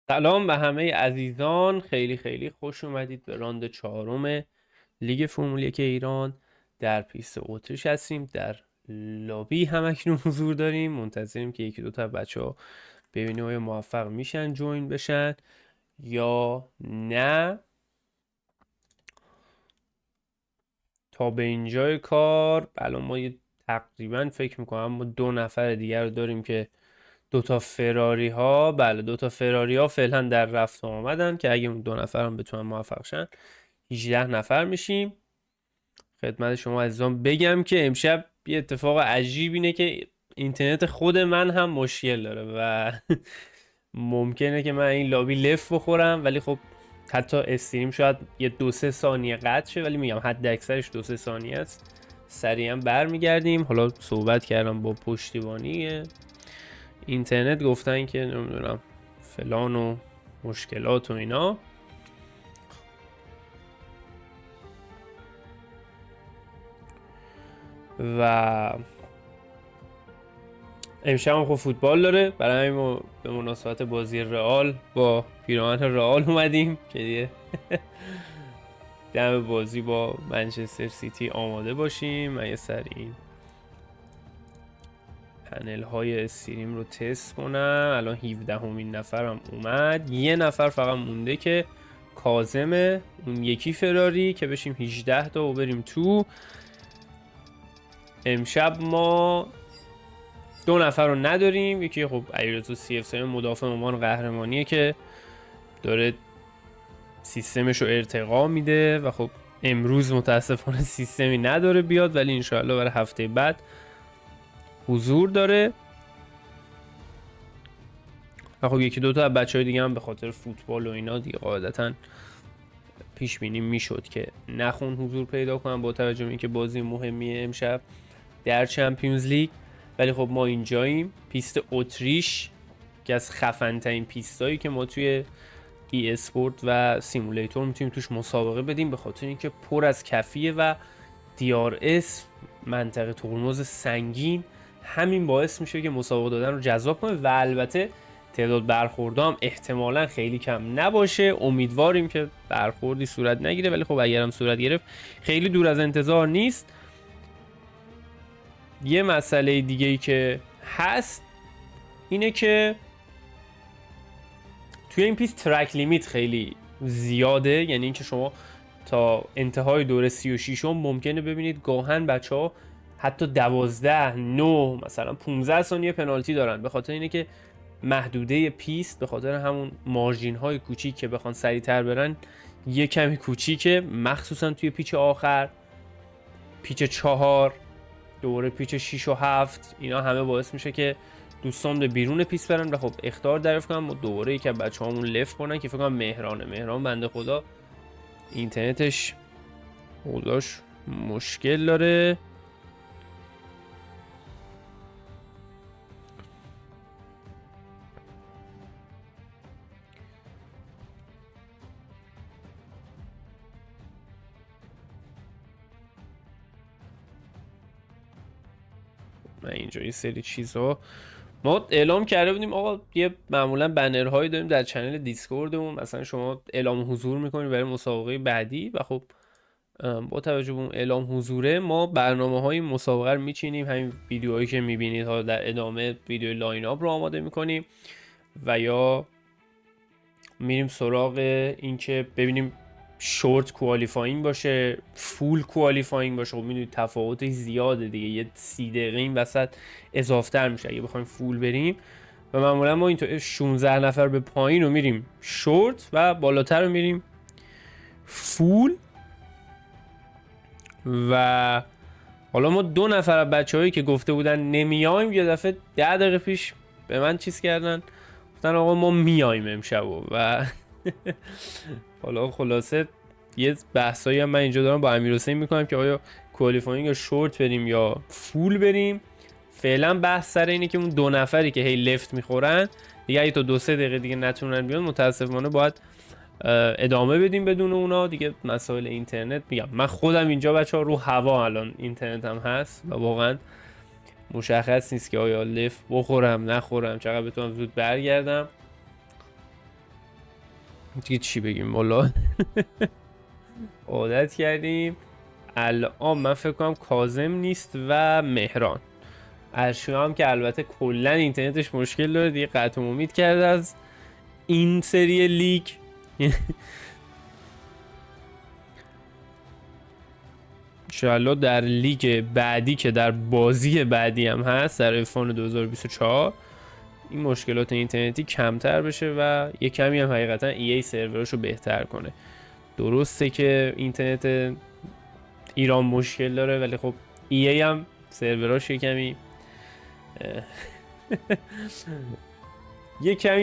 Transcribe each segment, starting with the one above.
سلام به همه عزیزان، خیلی خیلی خوش اومدید به راند چهارم لیگ فرمول 1 ایران. در پیست اتریش هستیم، در لابی همکنون حضور داریم، منتظریم که یکی دو تا بچه ها ببینیم آیا موفق میشن جوین بشن یا نه. تا به اینجای کار الان ما تقریبا فکر میکنم ما 2 نفر دیگر رو داریم که دوتا فراری ها، بله دوتا فراری ها فعلا در رفت آمدن که اگه اون 2 نفر هم بتونن موفق شن 18 نفر میشیم. خدمت شما عزیزان بگم که امشب یه اتفاق عجیب اینه که اینترنت خود من هم مشکل داره و ممکنه که من این لابی لف بخورم، ولی خب حتی استریم شاید یه 2-3 ثانیه قطع شه، ولی میگم حد اکثرش 2-3 ثانیه است. سریعا برمیگردیم. حالا صحبت کردم با پشتیبانی اینترنت، گفتن که نمیدونم فلان و مشکلات و اینا. و امشب هم خب فوتبال داره، برای همین ما به مناسبت بازی رئال با پیراهن رئال اومدیم که دیگه دم بازی با منچستر سیتی آماده باشیم. من یه سر این پنل های استریم رو تست کنم. الان 17 همین نفرم اومد، یه نفر فقط مونده که کاظمه، اون یکی فراری که بشیم 18 تا و بریم تو. امشب ما 2 نفر رو نداریم، یکی خب علیرضا CF7 مدافع عنوان قهرمانیه که داره سیستمش رو ارتقا میده و خب امروز متاسفانه سیستمی نداره بیاد، ولی انشاءالله برای هفته بعد حضور داره. و خب یکی دوتا از بچهای دیگه هم به خاطر فوتبال و اینا دیگه قاعدتا پیش بینی میشد که نخون حضور پیدا کنن با توجه به اینکه بازی مهمیه امشب در چمپیونز لیگ. ولی خب ما اینجاییم، پیست اتریش که از خفن ترین پیستایی که ما توی ای اسپورت و سیمولیتور میتونیم توش مسابقه بدیم، به خاطر اینکه پر از کفیه و DRS منطقه ترمز سنگین، همین باعث میشه که مسابقه دادن رو جذاب کنه و البته تعداد برخوردها هم احتمالا خیلی کم نباشه. امیدواریم که برخوردی صورت نگیره، ولی خب اگرم صورت گرفت خیلی دور از انتظار نیست. یه مسئله دیگه ای که هست اینه که توی این پیست ترک لیمیت خیلی زیاده، یعنی اینکه شما تا انتهای دوره 36 ممکنه ببینید گاهن بچه ها حتی 12 9 مثلا 15 ثانیه پنالتی دارن، به خاطر اینه که محدوده پیست به خاطر همون مارجین های کوچیک که بخوان سریعتر برن یه کمی کوچیکه، مخصوصا توی پیچ آخر، پیچ 4، دوره پیچ 6 و 7. اینا همه باعث میشه که دوستان به بیرون پیست برن و خب اخطار دریافت کنن. دوره ای که بچه‌هامون لفت کنن که فکر کنم مهران بنده خدا اینترنتش خداش مشکل داره. من اینجا یه سری چیزها ما اعلام کرده بودیم، آقا یه معمولا بنرهایی داریم در چنل دیسکوردمون، مثلا شما اعلام حضور میکنید برای مسابقه بعدی و خب با توجه به اون اعلام حضوره ما برنامه‌های مسابقه رو میچینیم. همین ویدیوهایی که میبینید ها در ادامه ویدیو لاین اپ رو آماده میکنیم و یا میریم سراغ اینکه ببینیم شورت کوالیفاینگ باشه، فول کوالیفاینگ باشه. خب میدونید تفاوتش زیاده دیگه، یه 30 دقیقه این وسط اضافتر میشه اگه بخوایم فول بریم. و معمولا ما اینطور 16 نفر به پایین رو میریم شورت و بالاتر رو میریم فول. و حالا ما 2 نفر از بچه‌هایی که گفته بودن نمیایم یه دفعه 10 دقیقه پیش به من چیز کردن، گفتن آقا ما میایم امشب و حالا خلاصه یه بحثایی هم من اینجا دارم با امیرحسین میکنم که آیا کوالیفاینگ یا شورت بریم یا فول بریم. فعلا بحث سر اینه که اون 2 نفری که هی لفت میخورن دیگه اگه تا 2-3 دقیقه دیگه نتونن بیان متاسفانه باید ادامه بدیم بدون اونا دیگه. مسائل اینترنت، میگم من خودم اینجا بچه ها رو هوا الان اینترنت هم هست و واقعا مشخص نیست که آیا لفت بخورم نخورم، چقدر بتونم زود برگردم. دیگه چی بگیم والا. عادت کردیم. الان من فکر کنم کاظم نیست و مهران. ارشیا هم که البته کلا اینترنتش مشکل داره دیگه، قطع امید کرده از این سری لیگ. انشالله در لیگ بعدی که در بازی بعدی هم هست در افان 2024 این مشکلات اینترنتی کمتر بشه و یه کمی هم حقیقتا ای سروراشو بهتر کنه. درسته که اینترنت ایران مشکل داره ولی خب ای هم سروراش یه کمی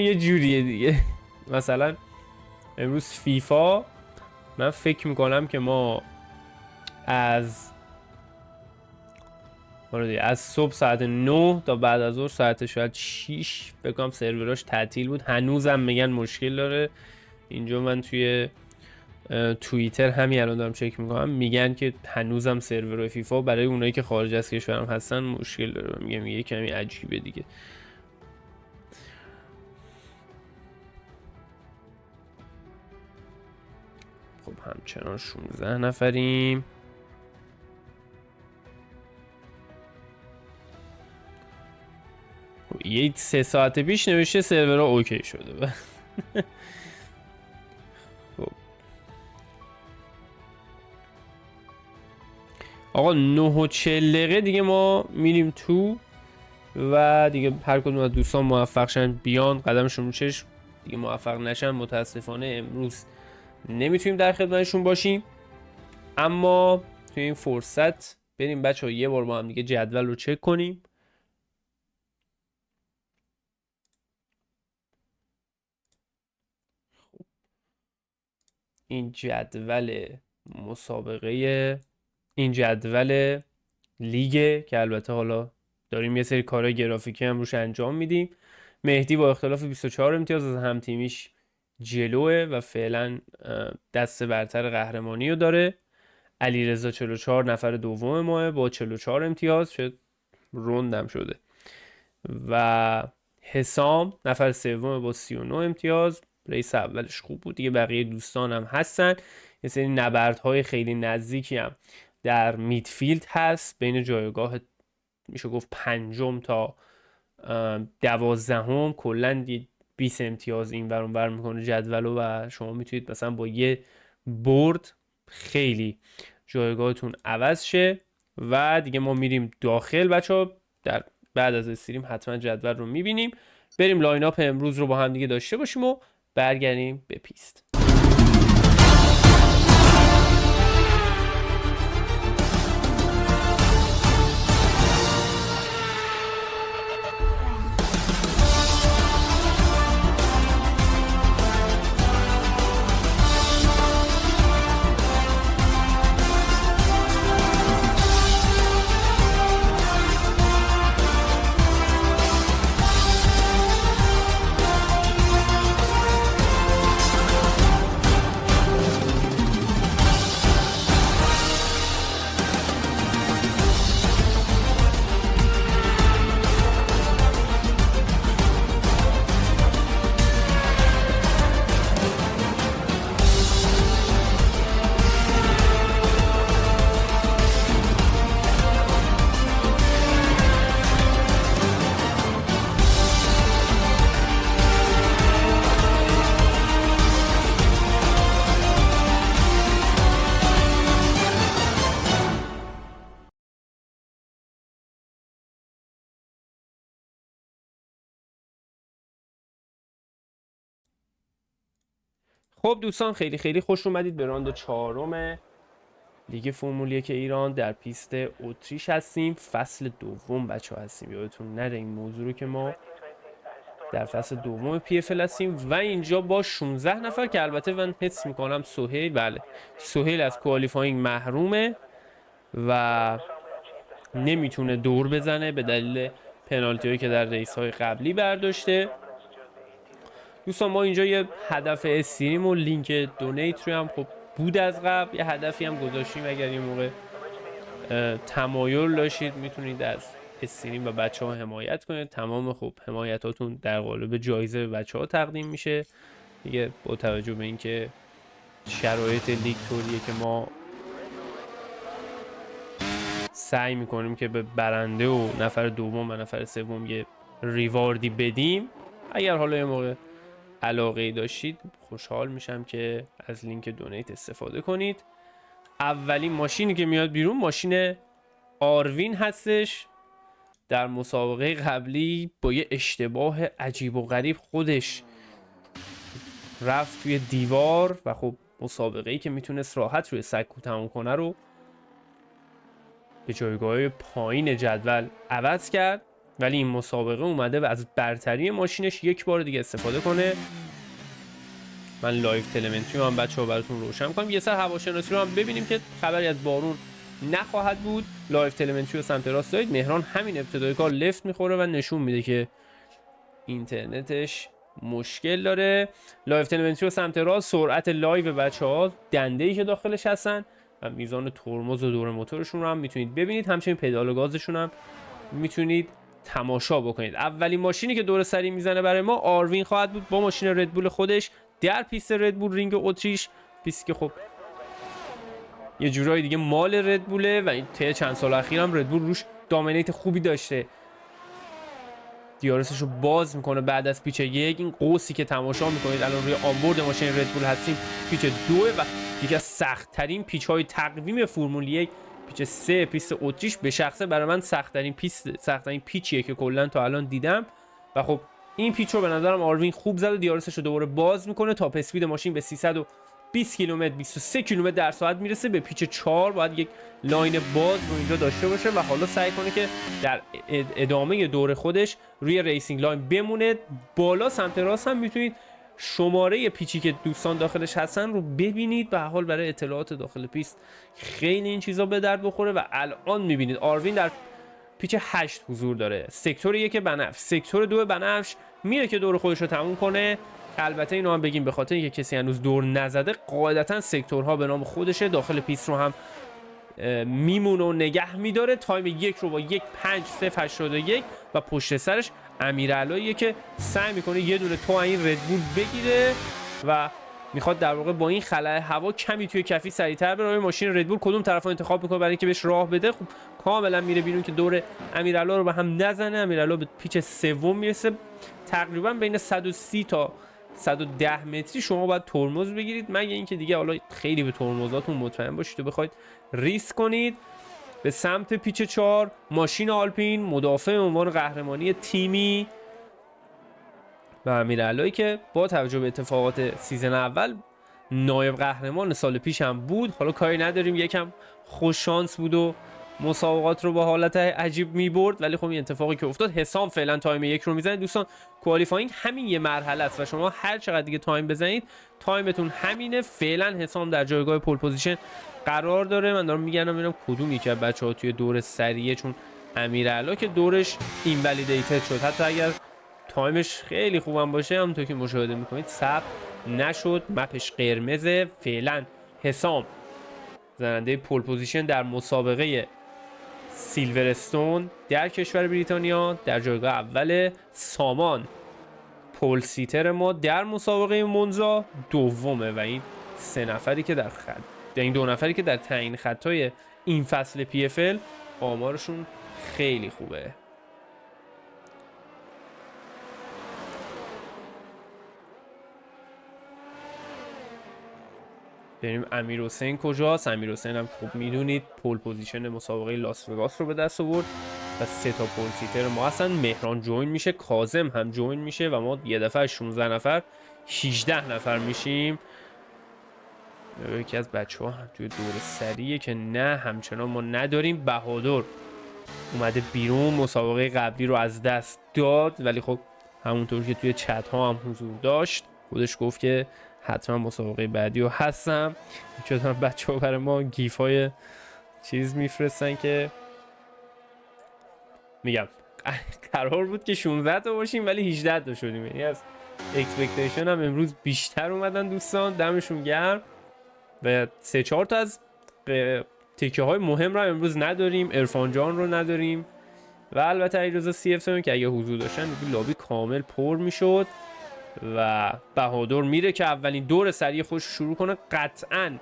یه جوریه دیگه. مثلا امروز فیفا من فکر میکنم که ما از صبح ساعت 9 تا بعد از ظهر ساعت شاید 6 بگم سروراش تعطیل بود. هنوزم میگن مشکل داره. اینجا من توی توییتر همین الان دارم چک میکنم، میگن که هنوزم سرور فیفا برای اونایی که خارج از کشورم هستن مشکل داره. میگم یه کمی عجیبه دیگه. خب همچنان 16 نفریم. خب یه 3 ساعت پیش نوشته سرورها اوکی شده. خب آقا 9:40 دیگه ما میریم تو و دیگه هر کدوم از دوستان موفق شن بیان قدمشون رو چشم، دیگه موفق نشن متاسفانه امروز نمیتونیم در خدمتشون باشیم. اما توی این فرصت بریم بچه ها یه بار با هم دیگه جدول رو چک کنیم. این جدول مسابقه، این جدول لیگه که البته حالا داریم یه سری کارهای گرافیکی هم روش انجام میدیم. مهدی با اختلاف 24 امتیاز از هم تیمیش جلوه و فعلا دست برتر قهرمانی رو داره. علیرضا 44 نفر دوم ماه با 44 امتیاز، شد روندم شده. و حسام نفر سوم با 39 امتیاز. ریس اولش خوب بود دیگه، بقیه دوستان هم هستن. یه سری نبردهای خیلی نزدیکی هم در میدفیلد هست بین جایگاه میشه گفت 5 تا 12. کلا 20 امتیاز این ور اون ور میکنه جدولو و شما میتونید مثلا با یه برد خیلی جایگاهتون عوض شه. و دیگه ما میریم داخل بچه‌ها، در بعد از استریم حتما جدول رو میبینیم. بریم لاین اپ امروز رو با هم دیگه داشته باشیم و برگردیم به پیست. خب دوستان خیلی خیلی خوش اومدید به راند 4 لیگ فرمول 1 ایران. در پیست اتریش هستیم، فصل دوم بچه ها هستیم. یادتون نره این موضوع رو که ما در فصل دوم پی اف ال هستیم و اینجا با 16 نفر که البته من حس میکنم سهیل، بله سهیل از کوالیفاینگ محرومه و نمیتونه دور بزنه به دلیل پنالتی هایی که در ریس های قبلی برداشته. دوستان ما اینجا یه هدف استریم و لینک دونیت رو هم خب بود از قبل، یه هدفی هم گذاشتیم. اگر یه موقع تمایل داشتید میتونید از استریم و بچه ها حمایت کنید. تمام خب حمایتاتون در قالب جایزه به بچه ها تقدیم میشه دیگه با توجه به اینکه شرایط لیگ طوریه که ما سعی میکنیم که به برنده و نفر دوم و نفر سوم یه ریواردی بدیم. اگر حالا یه موقع علاقه داشتید خوشحال میشم که از لینک دونیت استفاده کنید. اولین ماشینی که میاد بیرون ماشین آروین هستش. در مسابقه قبلی با یه اشتباه عجیب و غریب خودش رفت توی دیوار و خب مسابقه‌ای که میتونست راحت روی سکو تموم کنه رو به جایگاه پایین جدول عوض کرد، ولی این مسابقه اومده و از برتری ماشینش یک بار دیگه استفاده کنه. من لایو تلمنتری رو هم بچه‌ها براتون روشن می‌کنم. یه سر هواشناسی رو هم ببینیم که خبری از بارون نخواهد بود. لایو تلمنتری رو سمت راست دارید. مهران همین ابتدای کار لفت میخوره و نشون میده که اینترنتش مشکل داره. لایو تلمنتری رو سمت راست، سرعت لایو بچه‌ها، دنده‌ای که داخلش هستن و میزان ترمز و دور موتورشون رو هم میتونید ببینید. همچنین پدال و گازشون هم میتونید تماشا بکنید. اولین ماشینی که دور سری میزنه برای ما آروین خواهد بود با ماشین ردبول خودش در پیست ردبول رینگ اتریش، پیستی که خب یه جورایی دیگه مال ردبوله و این طی چند سال اخیر هم ردبول روش دامینیت خوبی داشته. دیارسش رو باز میکنه بعد از پیچ یک. این قوسی که تماشا میکنید الان روی آنبورد ماشین ردبول هستیم پیچ 2 و یکی از سخت ترین پیچ های تقویم فرمول 1 پیچ 3 پیست اتریش به شخصه برای من سخت ترین پیچیه که کلا تا الان دیدم و خب این پیچ رو به نظرم آروین خوب زد و دیارسش رو دوباره باز میکنه. تاپ اسپید ماشین به 320 کیلومتر 23 کیلومتر در ساعت میرسه. به پیچ 4 باید یک لاین باز رو اینجا داشته باشه و حالا سعی کنه که در ادامه دور خودش روی ریسینگ لاین بمونه. بالا سمت راست هم میتونید شماره پیچی که دوستان داخلش هستن رو ببینید. به حال برای اطلاعات داخل پیست خیلی این چیزا به درد بخوره و الان میبینید آروین در پیچ 8 حضور داره. سکتور 1 بنفش، سکتور 2 بنفش میره که دور خودش رو تموم کنه. البته اینو هم بگیم به خاطر اینکه کسی هنوز دور نزده قاعدتا سکتورها به نام خودشه داخل پیست رو هم میمونه و نگه میداره. تایم یک رو با 1:5:081 و پشت سرش امیرعلاییه که سعی میکنه یه دونه تو این ردبول بگیره و میخواد در واقع با این خلأ هوا کمی توی کفی سریعتر بره. ماشین ردبول کدوم طرفو انتخاب میکنه برای اینکه بهش راه بده؟ خب کاملا میره بیرون که دور امیرعلا رو به هم نزنه. امیرعلا به پیچ سوم میرسه. تقریبا بین 130 تا 110 متری شما باید ترمز بگیرید مگه اینکه دیگه حالا خیلی به ترمزاتون مطمئن باشید و بخواید ریسک کنید. به سمت پیچ 4 ماشین آلپین مدافع عنوان قهرمانی تیمی و امیرعلایی که با توجه به اتفاقات سیزن اول نایب قهرمان سال پیش هم بود. حالا کاری نداریم، یکم خوش شانس بود و مسابقات رو با حالت عجیب میبرد، ولی خب این اتفاقی که افتاد. حسام فعلا تایم 1 رو میزنه. دوستان کوالیفاینگ همین یه مرحله است و شما هر چقدر دیگه تایم بزنید تایمتون همینه. فعلا حسام در جایگاه پول پوزیشن قرار داره. من دارم میگم ببینم کدوم یکی از بچه‌ها توی دور سریه، چون امیرعلا که دورش اینولیدیتد شد حتی اگر تایمش خیلی خوبم باشه همونطور که مشاهده میکنید ثبت نشد، مپش قرمزه. فعلا حسام زننده پول پوزیشن در مسابقه سیلورستون در کشور بریتانیا در جایگاه اول. سامان پول سیتر ما در مسابقه مونزا دومه و این سه نفری که این دو نفری که در تعیین خطای این فصل پی اف ال آمارشون خیلی خوبه. بریم امیر حسین کجاست؟ امیر حسین هم خوب میدونید پول پوزیشن مسابقه لاس وگاس رو به دست آورد و 3 تا پول سیتر ما هستن. مهران جوین میشه، کاظم هم جوین میشه و ما یه دفعه 16 نفر 18 نفر میشیم. یکی از بچه ها هم توی دور سریه که نه همچنان ما نداریم. بهادر اومده بیرون، مسابقه قبلی رو از دست داد ولی خب همونطور که توی چت ها هم حضور داشت خودش گفت که حتما مسابقه بعدی رو هستم. چون بچه ها برای ما گیف های چیز میفرستن که میگم قرار بود که 16 تا باشیم ولی 18 تا شدیم، یعنی از اکسپکتیشن هم امروز بیشتر اومدن دوستان، دمشون گرم. و 3-4 تا از تیکه های مهم رو امروز نداریم. عرفان جان رو نداریم و البته علیرضا سی اف که اگه حضور داشتن لابی کامل پر میشد. و بهادر میره که اولین دور سری خودش شروع کنه. قطعاً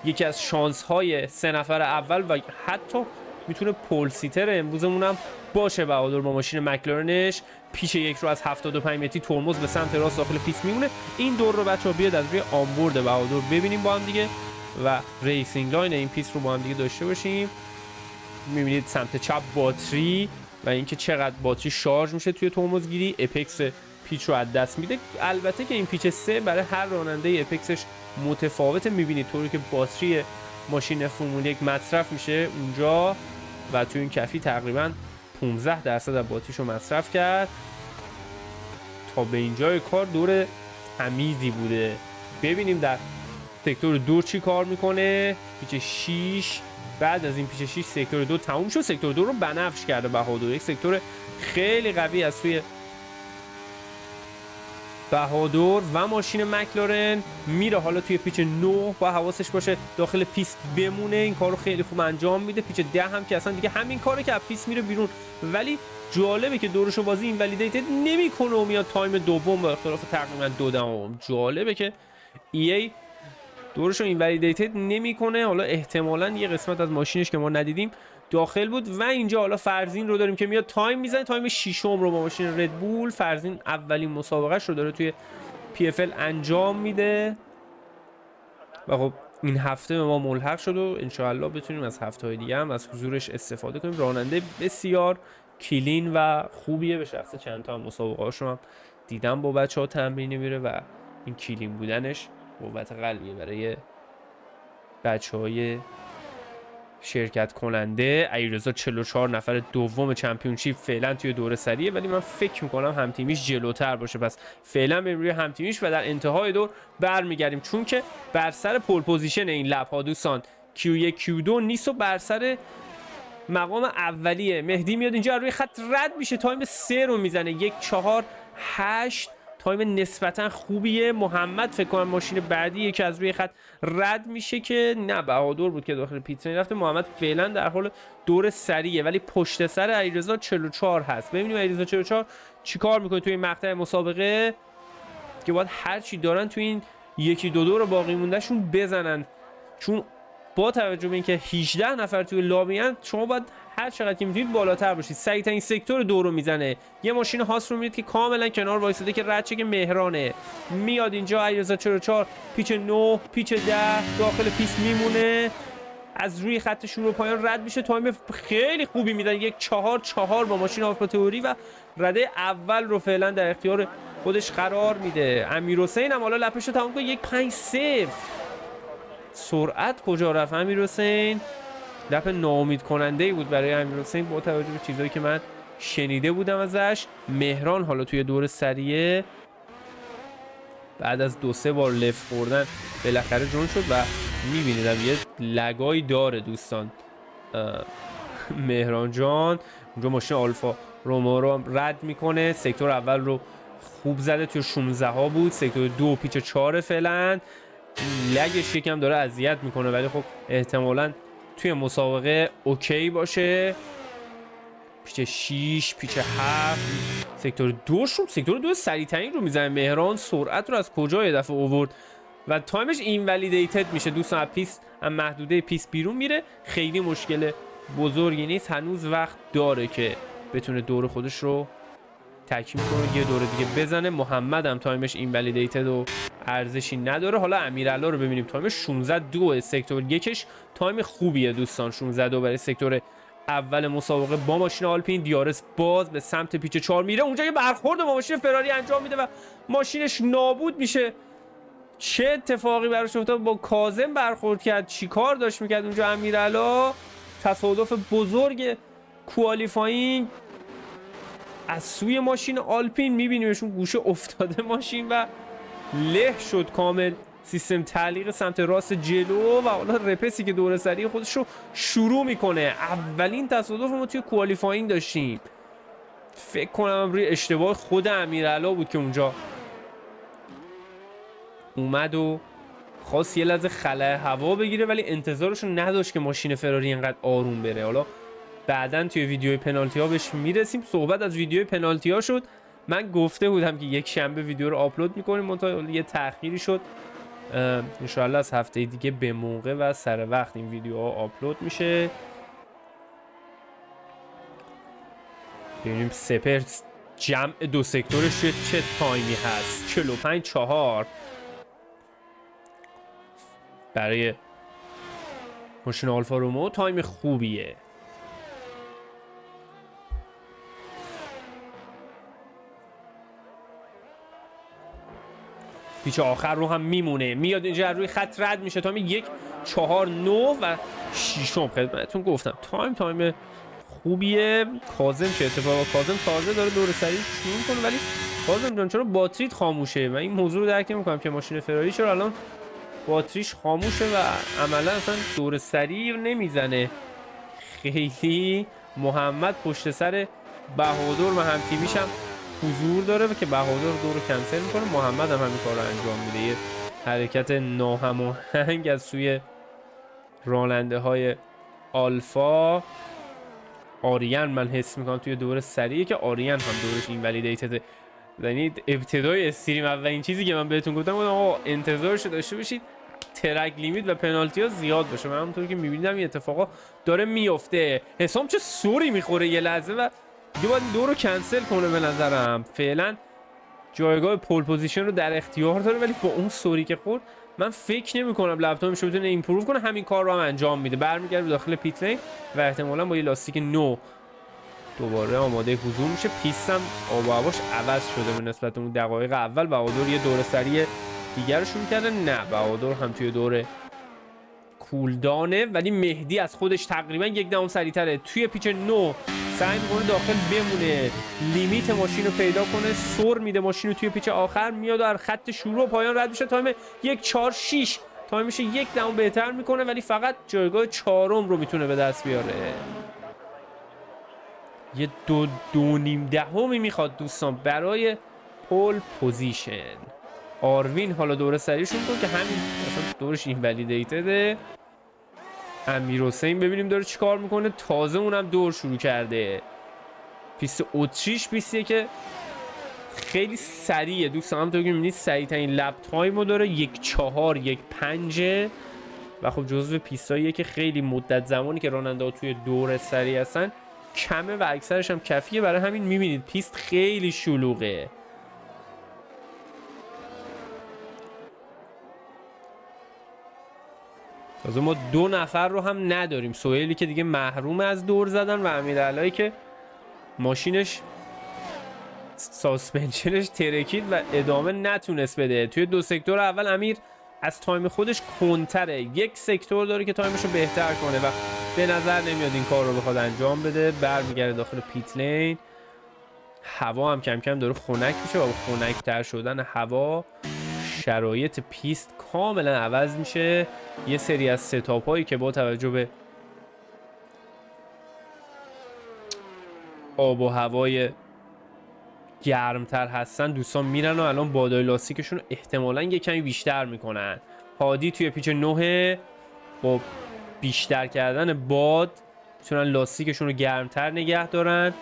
یکی از شانس های 3 نفر اول و حتی میتونه پول سیتر امروزمون هم باشه. بهادر با ماشین مکلارنش پیش یک رو از 75 متری ترمز به سمت راست داخل پیست میمونه. این دور رو بچه‌ها بیاد از روی آنبورد بهادر ببینیم با هم دیگه و ریسینگ لاین این پیست رو با هم دیگه داشته باشیم. میبینید سمت چپ باتری و اینکه چقدر باتری شارژ میشه توی ترمزگیری. اپکس پیچ رو از دست میده. البته که این پیچ 3 برای هر راننده اپکسش متفاوته. میبینید طوری که باتری ماشین فرمول 1 مصرف میشه اونجا و توی این کفی تقریبا 15% از باتریشو مصرف کرد. تا به اینجای کار دور تمیزی بوده. ببینیم در سکتور 2 چی کار میکنه. پیچ 6. بعد از این پیچ 6 سکتور 2 تموم شد. سکتور 2 رو بنفش کرده بهادر. یک سکتور خیلی قوی از سوی بهادر و ماشین مکلارن میره. حالا توی پیچ 9 با حواسش باشه داخل پیست بمونه. این کارو خیلی خوب انجام میده. پیچ 10 هم که اصلا دیگه همین کاره که از پیست میره بیرون، ولی جالبه که دورشو بازی اینولیدیتد نمیکنه و میاد تایم دوم با اختلاف تقریبا 2 دهم. جالبه که EA دورشو اینولیدیتد نمیکنه. حالا احتمالاً یه قسمت از ماشینش که ما ندیدیم داخل بود. و اینجا حالا فرزین رو داریم که میاد تایم میزنه. تایم 6م رو با ماشین ردبول. فرزین اولین مسابقهش رو داره توی PFL انجام میده و خب این هفته به ما ملحق شد و انشاءالله بتونیم از هفته‌های دیگه هم از حضورش استفاده کنیم. راننده بسیار کلین و خوبیه. به شخص چند تا مسابقه‌هاش رو هم دیدم با بچه‌ها تمرین میره و این کلین بودنش قوت قلبیه برای بچه‌های شرکت کننده. علیرضا 44 نفر دوم چمپیونشیپ فعلا توی دوره سریه، ولی من فکر میکنم همتیمیش جلوتر باشه. پس فعلا بریم روی همتیمیش و در انتهای دور برمیگردیم، چون که بر سر پول پوزیشن این لپ ها دوستان Q1 Q2 نیست و بر سر مقام اولیه. مهدی میاد اینجا روی خط رد میشه. تایم 3 رو میزنه. 1:4:8 تایم نسبتا خوبیه. محمد فکر کنم ماشین بعدیه که از روی خط رد میشه که نه، بهادر بود که داخل پیتزا رفته. محمد فعلا در حال دور سریه، ولی پشت سر علیرضا 44 هست. ببینیم علیرضا 44 چیکار میکنه توی مقطع مسابقه که باید هر چی دارن توی این 1-2 رو باقی موندهشون بزنن، چون با توجه به اینکه 18 نفر توی لابیان شما باید هر چقدر که میتونید بالاتر باشید. سریع‌ترین سکتور 2 رو میزنه. یه ماشین هاس رو میبینید که کاملا کنار وایساده که رد شه که مهرانه. میاد اینجا علیرضا 44 پیچ 9 پیچ 10 داخل پیست میمونه. از روی خط شروع پایان رد میشه. تایم خیلی خوبی میدن. 1:4:4 با ماشین آفرا تئوری و رده اول رو فعلا در اختیار خودش قرار میده. امیرحسین هم حالا لپش رو تموم کنه. 1:5:0. سرعت کجا رفت امیرحسین؟ لپ ناامید کننده ای بود برای امیرحسین با توجه به چیزایی که من شنیده بودم ازش. مهران حالا توی دور سریه بعد از 2-3 بار لفت خوردن بالاخره جون شد و میبینیدم یه لگایی داره دوستان. مهران جان اونجا ماشین آلفا رومئو رو رد میکنه. سکتور اول رو خوب زده، توی 16 ها بود. سکتور 2 پیچ 4 فعلا. لگش یکم داره اذیت میکنه، ولی خب احتمالاً توی مسابقه اوکی باشه. پیچ 6 پیچ 7 سکتور 2 شون. سکتور 2 سریع‌ترین رو میزنه مهران. سرعت رو از کجا یه دفعه آورد و تایمش اینولیدیتد میشه دوستان. از پیست هم محدوده پیست بیرون میره. خیلی مشکل بزرگی نیست. هنوز وقت داره که بتونه دور خودش رو تکمیل کنه، یه دور دیگه بزنه. محمد هم تایمش اینولیدیتد و ارزشی نداره. حالا امیرعلا رو ببینیم. تایمش 16:2 سکتور یکش تایم خوبیه دوستان. 16:2 برای سکتور اول مسابقه با ماشین آلپین. دیارس باز به سمت پیچ 4 میره. اونجا یه برخورد با ماشین فراری انجام میده و ماشینش نابود میشه. چه اتفاقی براش افتاد؟ با کاظم برخورد کرد. چیکار داشت میکرد اونجا امیرعلا؟ تصادف بزرگ کوالیفاینگ از سوی ماشین آلپین. میبینیمشون گوشه افتاده ماشین و له شد کامل سیستم تعلیق سمت راست جلو و حالا رپسی که دور سری خودش رو شروع میکنه. اولین تصادف ما توی کوالیفاینگ داشتیم. فکر کنم روی اشتباه خود امیرعلا بود که اونجا اومد و خواست یه لحظه خلأ هوا بگیره، ولی انتظارش رو نداشت که ماشین فراری اینقدر آروم بره. حالا بعدن توی ویدیوی پنالتی ها بهش میرسیم. صحبت از ویدیوی پنالتی ها شد من گفته بودم که یک شنبه ویدیو رو آپلود میکنیم، منتها یه تأخیری شد. انشاءالله از هفته دیگه به موقع و سر وقت این ویدیو ها آپلود میشه. ببینیم سپر جمع دو سکتورش چه تایمی هست. 45-4 برای ماشین آلفا رومئو تایم خوبیه. پیچ آخر رو هم میمونه، میاد اینجا روی خط رد میشه. تایم 1:4:9 و 6 خدمتتون گفتم تایم خوبیه. کاظم چه اتفاقی؟ کاظم تازه داره دور سری شروع کنه، ولی کاظم جان چرا باتریت خاموشه؟ من این موضوع رو درک نمی‌کنم که ماشین فراری چرا الان باتریش خاموشه و عملا اصلا دور سری نمیزنه. خیلی محمد پشت سر بهادر و هم تیمیش هم حضور داره و که بهادر دور رو کنسل میکنه، محمد هم همین کار رو انجام میده. یه حرکت ناهماهنگ از سوی راننده های آلفا. آریان من حس میکنم توی دور سریعه که آریان هم دورش این ولیدیتده. یعنی ابتدای استریم اولین چیزی که من بهتون گفتم آقا انتظارش داشته باشید ترک لیمیت و پنالتی ها زیاد باشه. من همونطور که میبینیدم این اتفاقا داره میفته. حسام چه سوری میخوره یه لحظه و دیگه باید دور رو کنسل کنه. به نظرم فعلا جایگاه پول پوزیشن رو در اختیار داره، ولی با اون سوری که خورد من فکر نمی کنم لپتاپش بتونه ایمپروو کنه. همین کار رو هم انجام میده، برمیگرده داخل پیت لین و احتمالاً با یه لاستیک نو دوباره آماده حضور میشه. پیستم آب و هواش عوض شده به نسبت اون دقایق اول. بهادر یه دور سری دیگر رو شروع کرده. نه بهادر هم توی دور کولدانه، ولی مهدی از خودش تقریبا 1 سریعتره. توی پیچ 9 سعی میکنه داخل بمونه، لیمیت ماشین رو پیدا کنه، سر میده ماشین رو توی پیچ آخر، میاد در خط شروع و پایان رد میشه. تایم 1:4:6 تایمش 1 بهتر میکنه، ولی فقط جایگاه 4م رو میتونه به دست بیاره. یه 2.5 میخواد دوستان برای پول پوزیشن. آروین حالا دوره سریشون کن که همین مثلا دورش این ولیدیتده. امیر حسین ببینیم داره چی کار میکنه. تازه اونم دور شروع کرده. پیست اتریش پیستیه که خیلی سریعه دوستان، هم تو که میبینید سریع ترین لپ تایم رو داره. 1:4 1:5 و خب جزو پیستاییه که خیلی مدت زمانی که راننده ها توی دور سریع هستن کمه و اکثرش هم کفیه. برای همین میبینید پیست خیلی شلوغه. تازه ما 2 نفر رو هم نداریم. سهیلی که دیگه محروم از دور زدن و امیرعلایی که ماشینش ساسپنشنش ترکید و ادامه نتونست بده. توی 2 سکتور اول امیر از تایم خودش کنتره. 1 سکتور داره که تایمش رو بهتر کنه و به نظر نمیاد این کار رو بخواد انجام بده. برمیگرده داخل پیت لین. هوا هم کم کم داره خنک میشه و با خنک تر شدن هوا شرایط پیست کاملا عوض میشه. یه سری از ستاپ هایی که با توجه به آب و هوای گرمتر هستن دوستان میرن و الان بادای لاستیکشون احتمالاً یه کمی بیشتر میکنن. هادی توی پیچ 9 با بیشتر کردن باد میتونن لاستیکشون رو گرمتر نگه دارن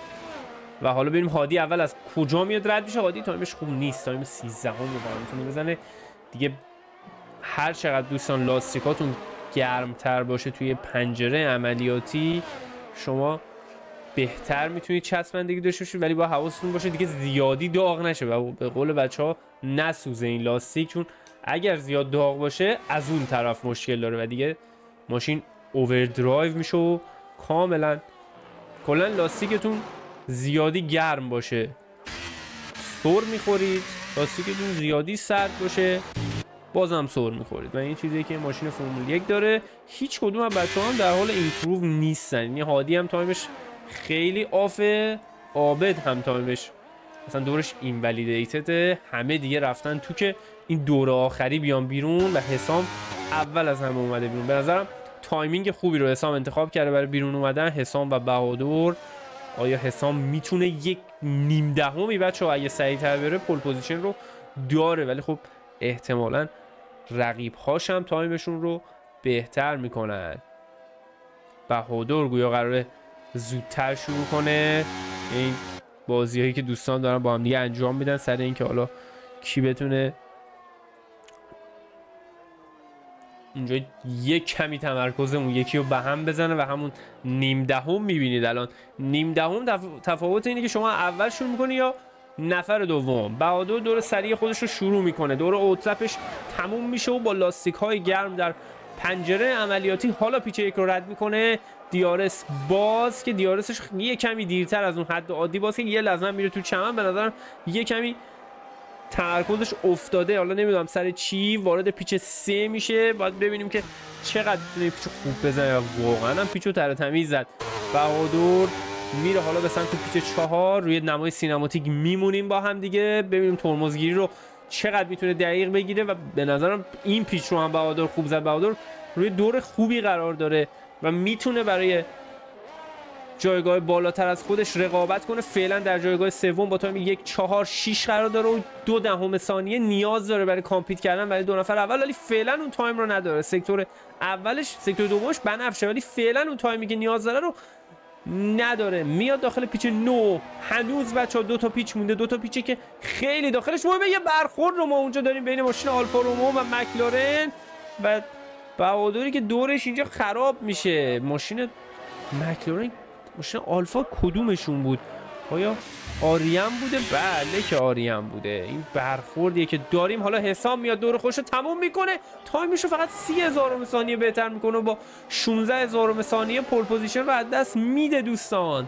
و حالا ببینیم هادی اول از کجا میاد رد میشه. هادی تایمش خوب نیست، تایم 13 میتونه بزنه دیگه. هر چقدر دوستان لاستیکاتون گرمتر باشه توی پنجره عملیاتی شما بهتر میتونید چسبندگی داشته باشید، ولی با حواستون باشه دیگه زیادی داغ نشه و به قول بچه‌ها نسوزه این لاستیک، چون اگر زیاد داغ باشه از اون طرف مشکل داره و دیگه ماشین اووردرایو میشه و کاملا کلا لاستیکتون زیادی گرم باشه سر میخورید، لاستیکتون زیادی سرد باشه بازم سر میخورید و این چیزی که ماشین فرمول 1 داره. هیچ کدوم از بچه‌ها هم در حال ایمپروو نیستن. یعنی هادی هم تایمش خیلی آفه، عابد هم تایمش مثلا دورش اینولیدیتده، همه دیگه رفتن تو که این دور آخری بیان بیرون و حسام اول از همه اومده بیرون. به نظرم تایمینگ خوبی رو حسام انتخاب کرده برای بیرون اومدن. حسام و بهادر، آیا حسام میتونه 1/9 بچه‌ها اگه سریع‌تر بره پول پوزیشن رو داره، ولی خب احتمالاً رقیب‌هاش هم تایمشون رو بهتر میکنن. بهادر گویا قراره زودتر شروع کنه. این بازی‌هایی که دوستان دارن با هم دیگه انجام میدن سر اینکه حالا کی بتونه اونجا یک کمی تمرکز اون یکی رو به هم بزنه و همون نیم دهم میبینید الان نیم دهم تفاوت اینه که شما اول شروع میکنی یا نفر دوم. بهادر دور سریع خودش رو شروع میکنه، دور اوتلپش تموم میشه و با لاستیک های گرم در پنجره عملیاتی حالا پیچ یک رو رد میکنه. دیارس باز که دیارسش یه کمی دیرتر از اون حد عادی باز که یه لحظه میره تو چمن، به نظرم یه کمی تمرکزش افتاده، حالا نمیدونم سر چی. وارد پیچ 3 میشه، باید ببینیم که چقدر میتونه پیچو خوب بزنه و واقعا هم پیچو تر تمیز زد. بهادر میره حالا به سمت پیچ 4. روی نمای سینماتیک میمونیم با هم دیگه ببینیم ترمزگیری رو چقدر میتونه دقیق بگیره و به نظرم این پیچ رو هم بهادر خوب زد. بهادر روی دور خوبی قرار داره و میتونه برای جایگاه بالاتر از خودش رقابت کنه. فعلا در جایگاه سوم با تایم 1:4.6 قرار داره و 0.2 ثانیه نیاز داره برای کامپیت کردن برای دو نفر اول، ولی فعلا اون تایم رو نداره. سکتور اولش، سکتور دومش بنفشه، ولی فعلا اون تایمی که نیاز داره رو نداره. میاد داخل پیچ 9. هنوز بچه‌ها 2 تا پیچ مونده، 2 تا پیچی که خیلی داخلش مهمه. یه برخورد رو ما اونجا داریم بین ماشین آلفا رومئو و مکلارن و بهادری که دورش اینجا خراب میشه. ماشین مکلارن، ماشین آلفا کدومشون بود؟ آیا آریم بوده؟ بله که آریم بوده. این برخوردیه که داریم. حالا حسام میاد دور خودش رو تموم میکنه، تایمش رو فقط 30,000 ثانیه بهتر میکنه و با 16,000 ثانیه پول پوزیشن رو از دست میده. دوستان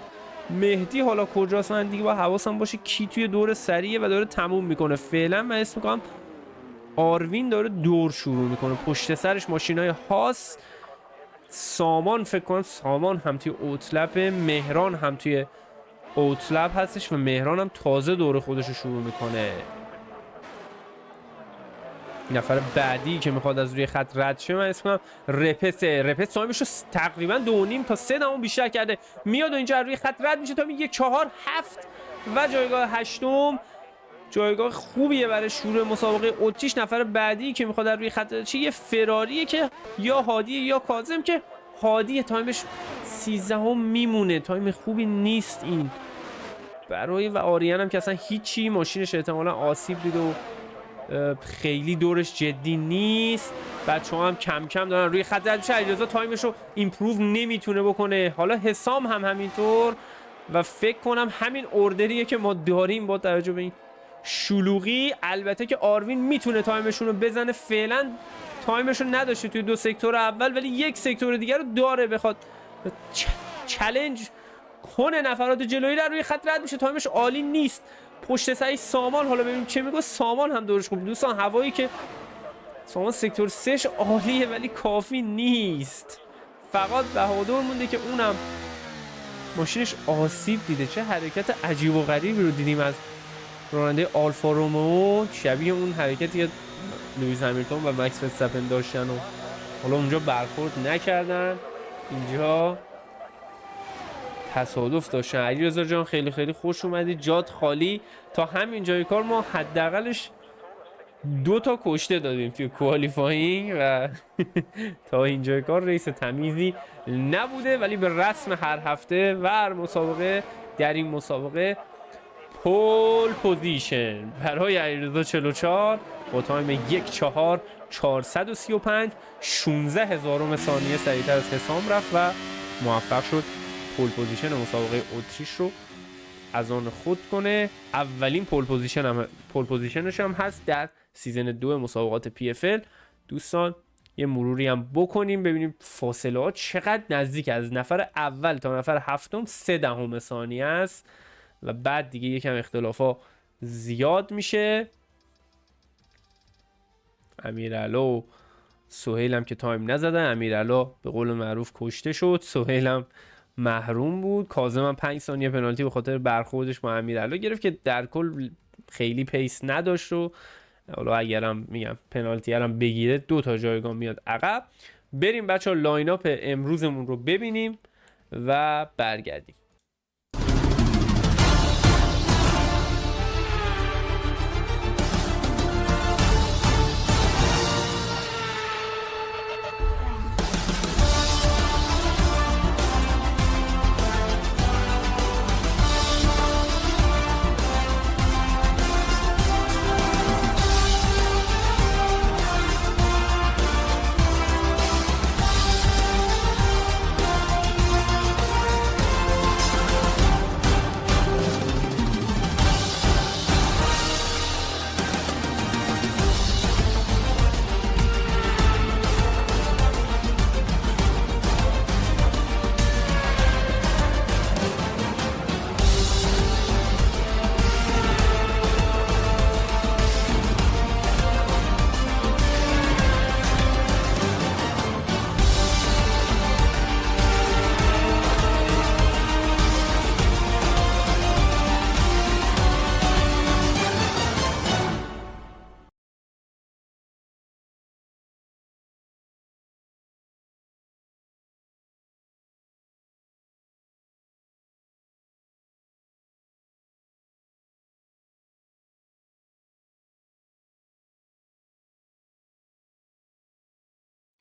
مهدی حالا کجاست؟ من دیگه با حواسم باشه کی توی دور سریعه و داره تموم میکنه. فعلا من اسم میکنم آروین داره دور شروع میکنه، پشت سرش ماشینای هاس. سامان فکر کنم سامان هم توی اوتلپ، مهران هم توی اوتلپ هستش و مهران هم تازه دور خودش رو شروع میکنه. نفر بعدی که میخواد از روی خط رد شه من اسمم رپسه. رپس تایمش رو تقریبا 2.5 تا 3 دهم بیشتر کرده. میاد و اینجا روی خط رد میشه تا 1:4.7 و جایگاه 8م. جایگاه خوبیه برای شروع مسابقه اتریش. نفر بعدی که میخواد روی خط چه یه فراریه که یا هادیه یا کاظم، که هادی تایمش 13 میمونه، تایم خوبی نیست این برای. و آریان هم که اصلا هیچی، ماشینش احتمالا آسیب دیده و خیلی دورش جدی نیست. بچه ها هم کم کم دارن روی خط رد میشه. علیرضا تایمش رو ایمپروو نمیتونه بکنه، حالا حسام هم همینطور و فکر کنم همین اوردریه که ما داریم با توجه به این شلوغی. البته که آروین میتونه تایمشون رو بزنه، فعلا تایمشون نداشته توی 2 سکتور اول، ولی 1 سکتور دیگر رو داره بخواد چالش کنه نفرات جلویی. رو روی خط رد میشه، تایمش عالی نیست. پشت سری سامان، حالا ببینیم چه میگه. سامان هم دورش خوب. دوستان هوایی که سامان سکتور 3 عالیه ولی کافی نیست. فقط بهادر مونده که اونم ماشینش آسیب دیده. چه حرکت عجیب و غریبی رو دیدیم از راننده آلفا رومئو، شبیه اون حرکتی که لوئیس همیلتون و مکس ورستاپن داشتن و حالا اونجا برخورد نکردن، اینجا تصادف داشتن. علیرضا جان خیلی خیلی خوش اومدی، جات خالی. تا همین جای کار ما حداقلش 2 تا کشته دادیم توی کوالیفاینگ و تا اینجای کار ریس تمیزی نبوده، ولی به رسم هر هفته و هر مسابقه در این مسابقه پول پوزیشن برای علیرضا 44 با تایم 1:4.435 16,000 ثانیه سریعتر از حسام رفت و موفق شد پول پوزیشن مسابقه اتریش رو از آن خود کنه. اولین پول پوزیشنش هم هست در سیزن 2 مسابقات PFL. دوستان یه مروری هم بکنیم ببینیم فاصله ها چقدر نزدیک. از نفر اول تا نفر هفتم 0.3 ثانیه است و بعد دیگه یکم اختلاف ها زیاد میشه. امیرعلی سهیل هم که تایم نزدن، امیرعلی به قول معروف کشته شد، سهیل هم محروم بود. کاظم هم 5 ثانیه پنالتی به خاطر برخوردش با امیرعلی گرفت که در کل خیلی پیس نداشت و حالا اگرم میگم پنالتی هم بگیره 2 تا جایگاه میاد عقب. بریم بچه‌ها لاین اپ امروزمون رو ببینیم و برگردیم.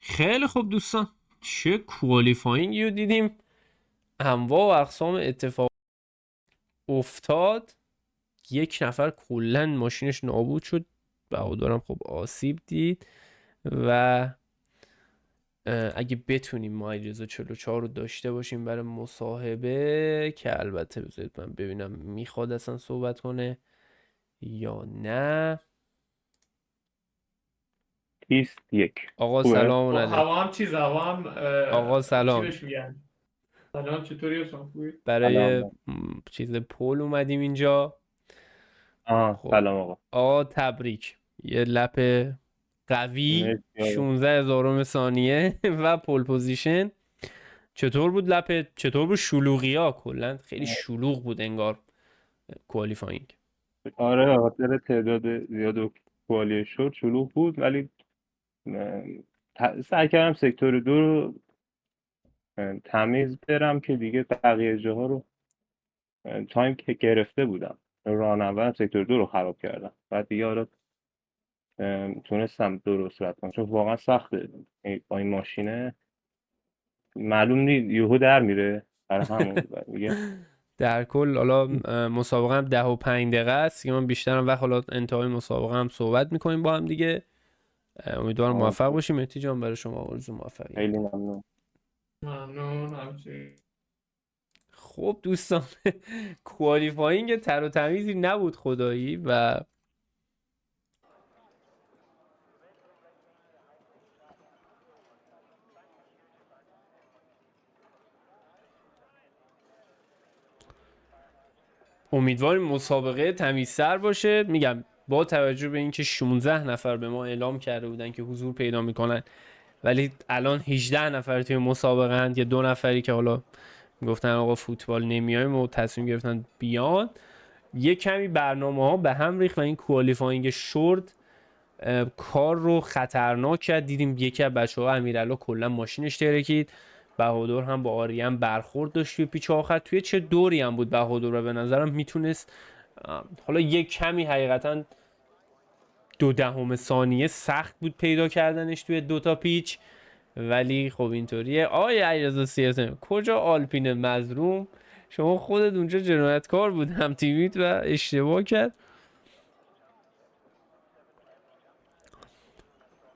خیلی خوب دوستان، چه کوالیفاینگی رو دیدیم، انواع و اقسام اتفاق افتاد. یک نفر کلا ماشینش نابود شد، بهادرم خب آسیب دید. و اگه بتونیم ما اجازه 44 رو داشته باشیم برای مصاحبه، که البته بذارید من ببینم میخواد اصلا صحبت کنه یا نه. 21 آقا خوبه؟ سلام علیک. هوا هم چیز هوا هم آقا چی سلام. بهش میگن؟ سلام، چطوری هستم؟ خوبی؟ برای سلام. چیز پول اومدیم اینجا. خب سلام آقا. آقا تبریک، یه لپ قوی مرسی آقا. 16,000 ثانیه و پول پوزیشن. چطور بود لپت؟ چطور بود شلوغی ها؟ کلا خیلی شلوغ بود انگار کوالیفاینگ. آره به خاطر تعداد زیاد و کوالی شد شلوغ بود، ولی اه، سعی کردم سکتور 2 رو تمیز برم که دیگه بقیه جاها رو تایم که گرفته بودم، راهنورد سکتور 2 رو خراب کردم. بعد دیگه حالا تونستم درست رد کنم، چون واقعا سخته با این ماشینه، معلوم نیست یهو در میره. برای همون دیگه در کل حالا مسابقه هم 10 و 5 دقیقه است که من بیشترم وقت حالا انتهای مسابقه هم صحبت میکنیم با هم دیگه. امیدوارم موفق باشیم. مهدی جان برای شما آرزو موفقیت. خیلی ممنون. ممنون همچنین. خب دوستان، کوالیفاینگ تر و تمیزی نبود خدایی و امیدواریم مسابقه تمیزتر باشه. میگم با توجه به اینکه 16 نفر به ما اعلام کرده بودن که حضور پیدا میکنن، ولی الان 18 نفر توی مسابقه هست، یه 2 نفری که حالا گفتن آقا فوتبال نمیایم و تصمیم گرفتن بیان. یه کمی برنامه ها به هم ریخت و این کوالیفاینگ شورت کار رو خطرناک کرد. دیدیم یکی از بچه‌ها امیرالله کلا ماشینش ترکید، بهادر هم با آریان برخورد داشت توی پیچ آخر. توی چه دوری هم بود بهادر و به نظرم میتونست حالا یک کمی حقیقتا 0.2 ثانیه سخت بود پیدا کردنش توی 2 تا پیچ، ولی خب اینطوریه. آقای علیرضا سیاسم کجا آلپین مظلوم؟ شما خودت اونجا جنایتکار بود هم تیمیت و اشتباه کرد.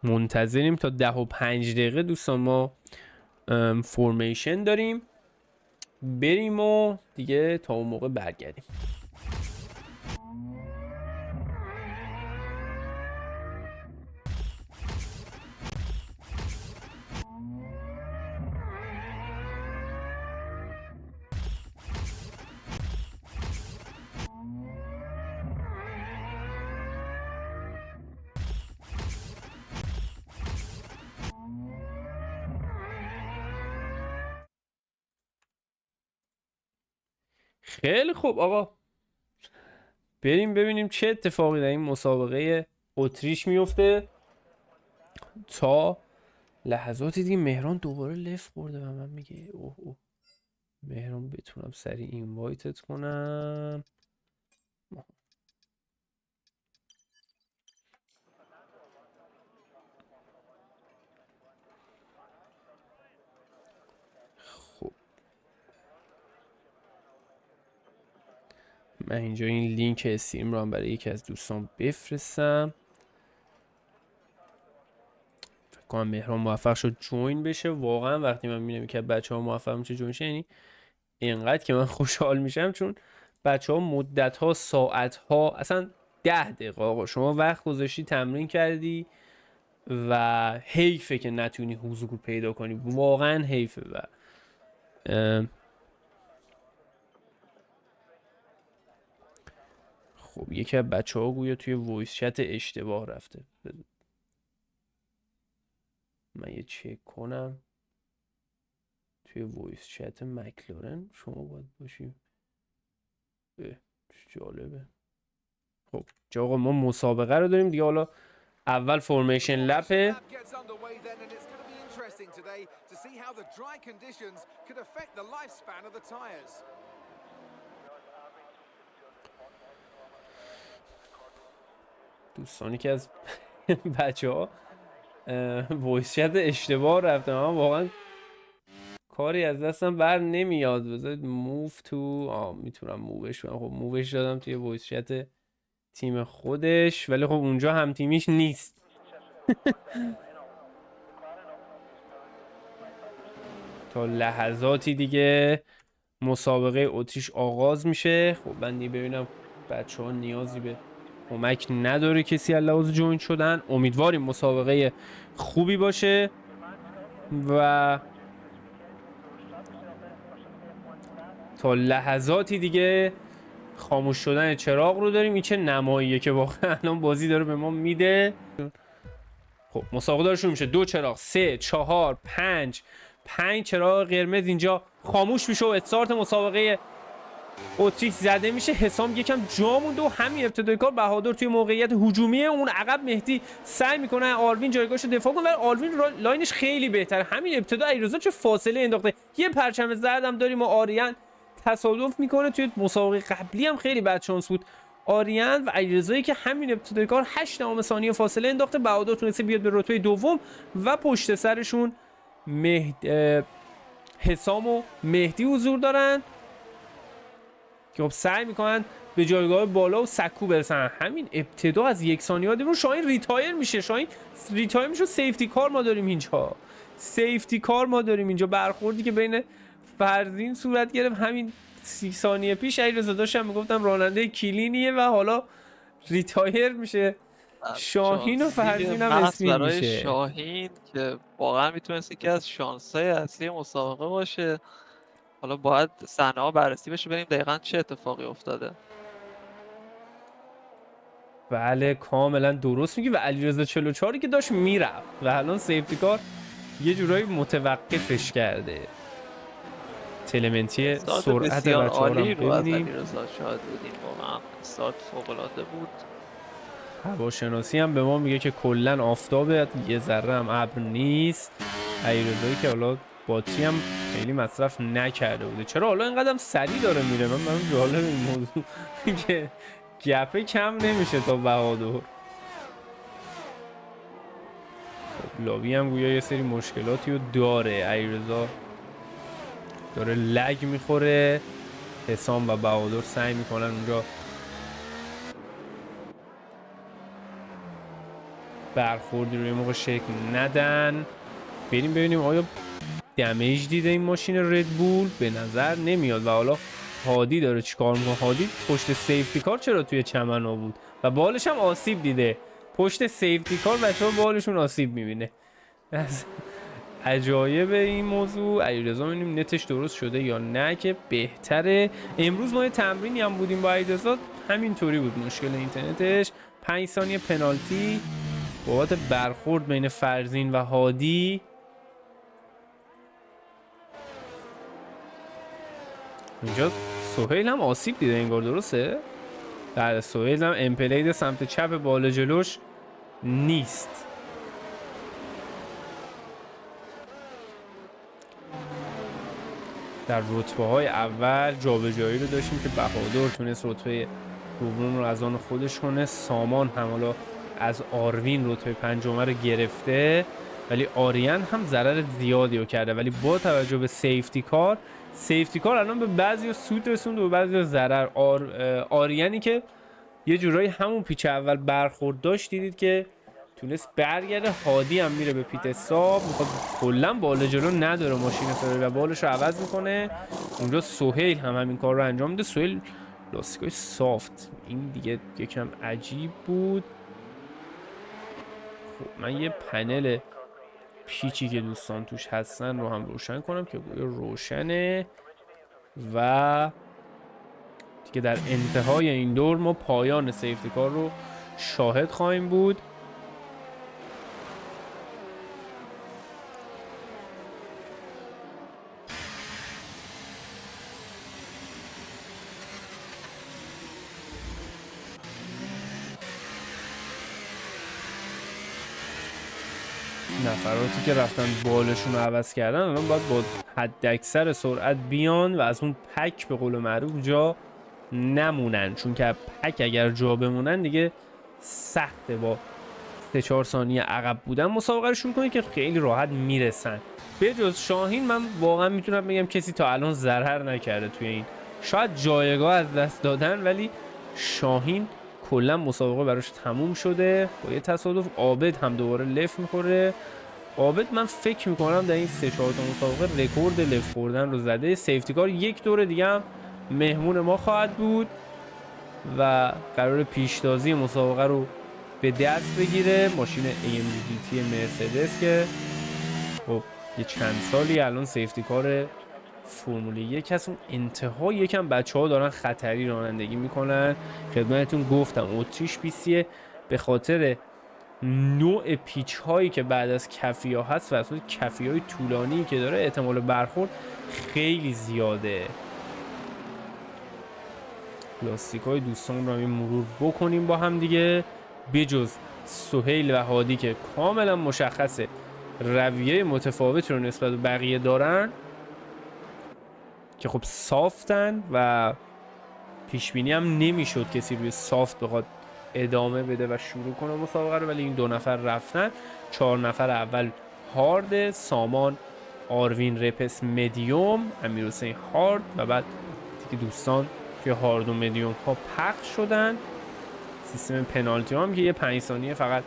منتظریم تا 10 و 5 دقیقه دوستان، ما فورمیشن داریم، بریم و دیگه تا اون موقع برگردیم. خیلی خوب آقا، بریم ببینیم چه اتفاقی در این مسابقه اتریش میفته. تا لحظاتی دیگه مهران دوباره لفت برده و من میگه اوه اوه. مهران بتونم سریع اینوایتت کنم. خب من اینجا این لینک استریم رو هم برای یکی از دوستان بفرستم. فکر کنم مهران موفق شد جوین بشه. واقعا وقتی من میبینم که بچه ها موفق میشه جوین شه، یعنی اینقدر که من خوشحال میشم، چون بچه ها مدت ها ساعت ها اصلا 10 دقیقه آقا شما وقت گذاشتی تمرین کردی و حیفه که نتونی حضور پیدا کنی، واقعا حیفه. و خب یکی از بچه ها گویا توی وایس چت اشتباه رفته. من یه چک کنم توی وایس چت مکلارن شما باید باشیم. جالبه. خب جا آقا ما مسابقه رو داریم دیگه. حالا اول فرمیشن لپه. دوستانی که از بچه ها وایس چت اشتباه رفتم. من واقعا کاری از دستم بر نمیاد. بذارید موو تو میتونم مووش کنم. خب مووش دادم توی وایس چت تیم خودش، ولی خب اونجا هم تیمیش نیست. تا لحظاتی دیگه مسابقه اتریش آغاز میشه. خب من دیگه ببینم بچه ها نیازی به کمک نداره کسی از لحاظ جوین شدن. امیدواریم مسابقه خوبی باشه و تا لحظاتی دیگه خاموش شدن چراغ رو داریم. این چه نماییه که واقعا الان بازی داره به ما میده. خب مسابقه داره شروع میشه. 2 چراغ، 3 4 5 چراغ قرمز اینجا خاموش میشه و استارت مسابقه اتریش زده میشه. حسام یکم جا مونده و همین ابتدای کار بهادر توی موقعیت هجومی اون عقب مهدی سعی میکنه آروین جایگاهشو دفاع کنه، ولی آروین لاینش خیلی بهتره. همین ابتدا علیرضا چه فاصله انداخته. یه پرچم زردم داریم و آریان تصادف میکنه. توی مسابقه قبلی هم خیلی بد شانس بود آریان و علیرضایی که همین ابتدای کار 8 ثانیه فاصله انداخته. بهادر تونسته بیاد به رتبه دوم و پشت سرشون حسام و مهدی حضور دارن که خب سعی میکنن به جایگاه بالا و سکو برسن. همین ابتدا از 1 ثانیه بعد شاهین ریتایر میشه. شاهین ریتایر میشه. سیفتی کار ما داریم اینجا. سیفتی کار ما داریم اینجا. برخوردی که بین فرزین صورت گرفت همین 30 ثانیه پیش. علیرضا داشتم میگفتم راننده کلینیه و حالا ریتایر میشه. شاهین و فرزین هم اسمین برای میشه. شاهین که واقعا میتونست یکی از شانس‌های اصلی مسابقه باشه. حالا باید صحنه‌ها بررسی بشه ببینیم دقیقاً چه اتفاقی افتاده. بله کاملا درست میگی و علیرضا 44 که داشت میرفت و الان سیفتی کار یه جورایی متوقفش کرده. تلمنتی سرعت بسیار بچه‌ها رو عالی رو از ببینیم. علیرضا شاهد بودیم. واقعا استارت فوق‌العاده بود. هواشناسی هم به ما میگه که کلا آفتابه، یه ذره هم ابر نیست. علیرضایی که حالا باتری هم خیلی مصرف نکرده بوده. چرا حالا اینقدر سریع داره میره؟ من جالب این موضوع که گپه کم نمیشه تا بهادر. خب لابی هم گویا یه سری مشکلاتی رو داره. علیرضا داره لگ میخوره. حسام و بهادر سعی میکنن اونجا برخوردی روی موقع شکل ندن. بریم ببینیم آیا دمیج دیده این ماشین ردبول. به نظر نمیاد. و حالا هادی داره چیکار میکنه. هادی پشت سیفتی کار چرا توی چمن ها بود و بالش هم آسیب دیده. پشت سیفتی کار بچه‌ها بالشون آسیب میبینه. از عجایب این موضوع. علیرضا ببینیم نتش درست شده یا نه که بهتره. امروز ما یه تمرینی هم بودیم با علیرضا همینطوری بود مشکل اینترنتش. 5 ثانیه پنالتی بابت برخورد بین فرزین و هادی. اینجا سهیل هم آسیب دیده انگار، درسته؟ بله سهیل هم امپلید سمت چپ بالا جلوش نیست. در رتبه های اول جابجایی رو داشتیم که بهادر تونست رتبه دوم رو از آن خودش کنه. سامان هم حالا از آروین رتبه پنجم رو گرفته، ولی آریان هم ضرر زیادی رو کرده. ولی با توجه به سیفتی کار الان به بعضی سود رسوند و به بعضی ضرر. آریانی که یه جورایی همون پیچ اول برخورد داشت، دیدید که تونست برگرده. هادی هم میره به پیت استاپ، میخواد کلا بالا جلو نداره ماشین فراری و بالش رو عوض میکنه. اونجا سهیل هم همین کار رو انجام میده. سهیل لاستیکای سافت، این دیگه یکم عجیب بود. خب من یه پنل پیچی که دوستان توش هستن رو هم روشن کنم که روشنه و دیگه در انتهای این دور ما پایان سیفتی کار رو شاهد خواهیم بود. نفراتی که رفتن بالشون رو عوض کردن الان باید با حد اکثر سرعت بیان و از اون پک به قول معروف جا نمونن، چون که پک اگر جا بمونن دیگه سخته با 3-4 ثانیه عقب بودن مسابقه رو شروع کنه که خیلی راحت میرسن. به جز شاهین من واقعا میتونم بگم کسی تا الان ضرر نکرده توی این، شاید جایگاه از دست دادن، ولی شاهین کلا مسابقه براش تموم شده با یه تصادف. عابد هم دوباره لف میخوره. عابد من فکر میکنم در این 3-4 تا مسابقه رکورد لف خوردن رو زده. سیفتی کار یک دور دیگه هم مهمون ما خواهد بود و قرار پیشتازی مسابقه رو به دست بگیره. ماشین AMG GT مرسدس که خب یه چند سالی الان سیفتی کار فرمول 1 هست. اون انتها یکم بچه‌ها دارن خطری رانندگی میکنن. خدمتتون گفتم اتریش پیستیه، به خاطر نوع پیچ هایی که بعد از کفیا هست و اصلا کفی های طولانی که داره احتمال برخورد خیلی زیاده. لاستیک های دوستان رو هم مرور بکنیم با هم دیگه. بجز سهیل و هادی که کاملا مشخصه رویه متفاوتی رو نسبت به بقیه دارن که خب صافتن و پیش بینی هم نمیشد کسی روی صافت بخواد ادامه بده و شروع کنه مسابقه رو، ولی این 2 نفر رفتن. 4 نفر اول هارد، سامان، آروین رپس مدیوم، امیرحسین هارد و بعد دیگه دوستان که هارد و مدیوم ها پخش شدن. سیستم پنالتی هم که یه 5 ثانیه فقط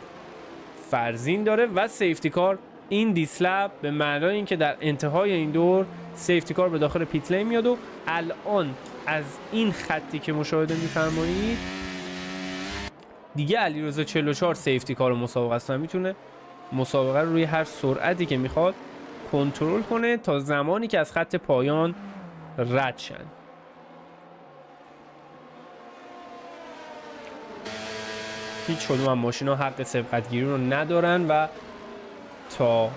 فرزین داره و سیفتی کار این دیسلپ به معنای اینکه در انتهای این دور سیفتی کار به داخل پیت لین میاد و الان از این خطی که مشاهده می‌فرمایید دیگه علیرضا 44 سیفتی کار مسابقه است، میتونه مسابقه رو روی هر سرعتی که میخواد کنترل کنه تا زمانی که از خط پایان رد شن. هیچ کدوم از ماشینا حق سبقتگیری رو ندارن و تا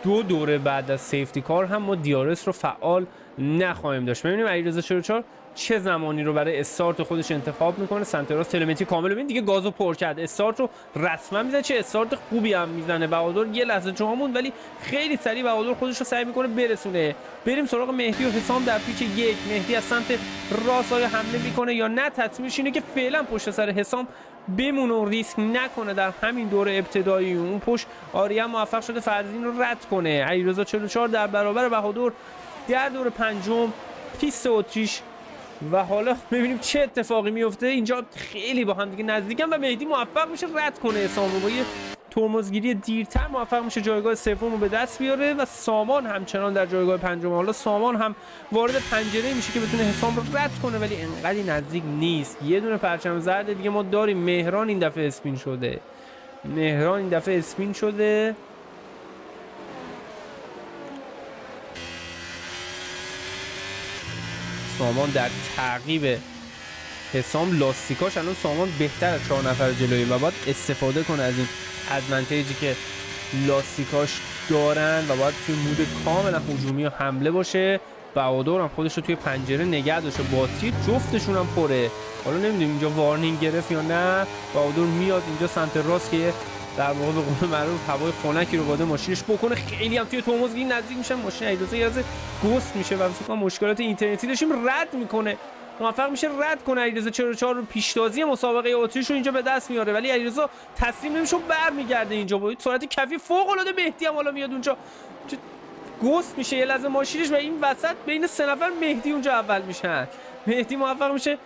2 دوره بعد از سیفتی کار هم ما دیارس رو فعال نخواهیم داشت. ببینیم علیرضا 44 چه زمانی رو برای استارت خودش انتخاب میکنه. سنتراس تلمتری کامل ببین دیگه گازو پر کرد، استارت رو رسما میزنه، چه استارت خوبی هم میزنه. بهادر یه لحظه جا موند ولی خیلی سریع بهادر خودش رو سعی میکنه برسونه. بریم سراغ مهدی و حسام در پیچ 1. مهدی از سمت راست آیا حمله میکنه یا نه؟ تصمیمش اینه که فعلا پشت سر حسام بمونه و ریسک نکنه در همین دوره ابتدایی. اون پشت آریا موفق شده فرزین رو رد کنه. علیرضا 44 در برابر بهادر در دور پنجم پیست اتریش و حالا ببینیم چه اتفاقی میفته. اینجا خیلی با هم دیگه نزدیکن و مهدی موفق میشه رد کنه حسام رو. با یه ترمزگیری دیرتر موفق میشه جایگاه سوم رو به دست بیاره و سامان همچنان در جایگاه پنجم. حالا سامان هم وارد پنجره میشه که بتونه حسام رو رد کنه ولی انقدر نزدیک نیست. یه دونه پرچم زرد دیگه ما داریم. مهران این دفعه اسپین شده. مهران این دفعه اسپین شده. سامان در تعقیب حسام. لاستیکاش الان سامان بهتر از 4 نفر جلویی و باید استفاده کنه از این ادوانتیجی که لاستیکاش دارن و باید توی مود کاملا هجومی و حمله باشه. بهادر هم خودش رو توی پنجره نگه داشته. باتری جفتشون هم پره. حالا نمیدونیم اینجا وارنینگ گرفت یا نه. بهادر میاد اینجا سمت راست که در واقع به قول معروف هوای خنکی رو وارد ماشینش بکنه. خیلی هم توی ترمزگیری نزدیک میشن. ماشین ایدوزه یازه گست میشه و فکر کنم مشکلات اینترنتی داشتیم. رد میکنه، موفق میشه رد کنه. علیرضا 44 رو پیشتازی مسابقه اتریش رو اینجا به دست میاره ولی علیرضا تسلیم نمیشه و برمیگرده اینجا با سرعت کفی فوق العاده. مهدی هم حالا میاد اونجا گست میشه یه لحظه ماشینش و این وسط بین 3 نفر مهدی اونجا اول میشن. مهدی موفق میشه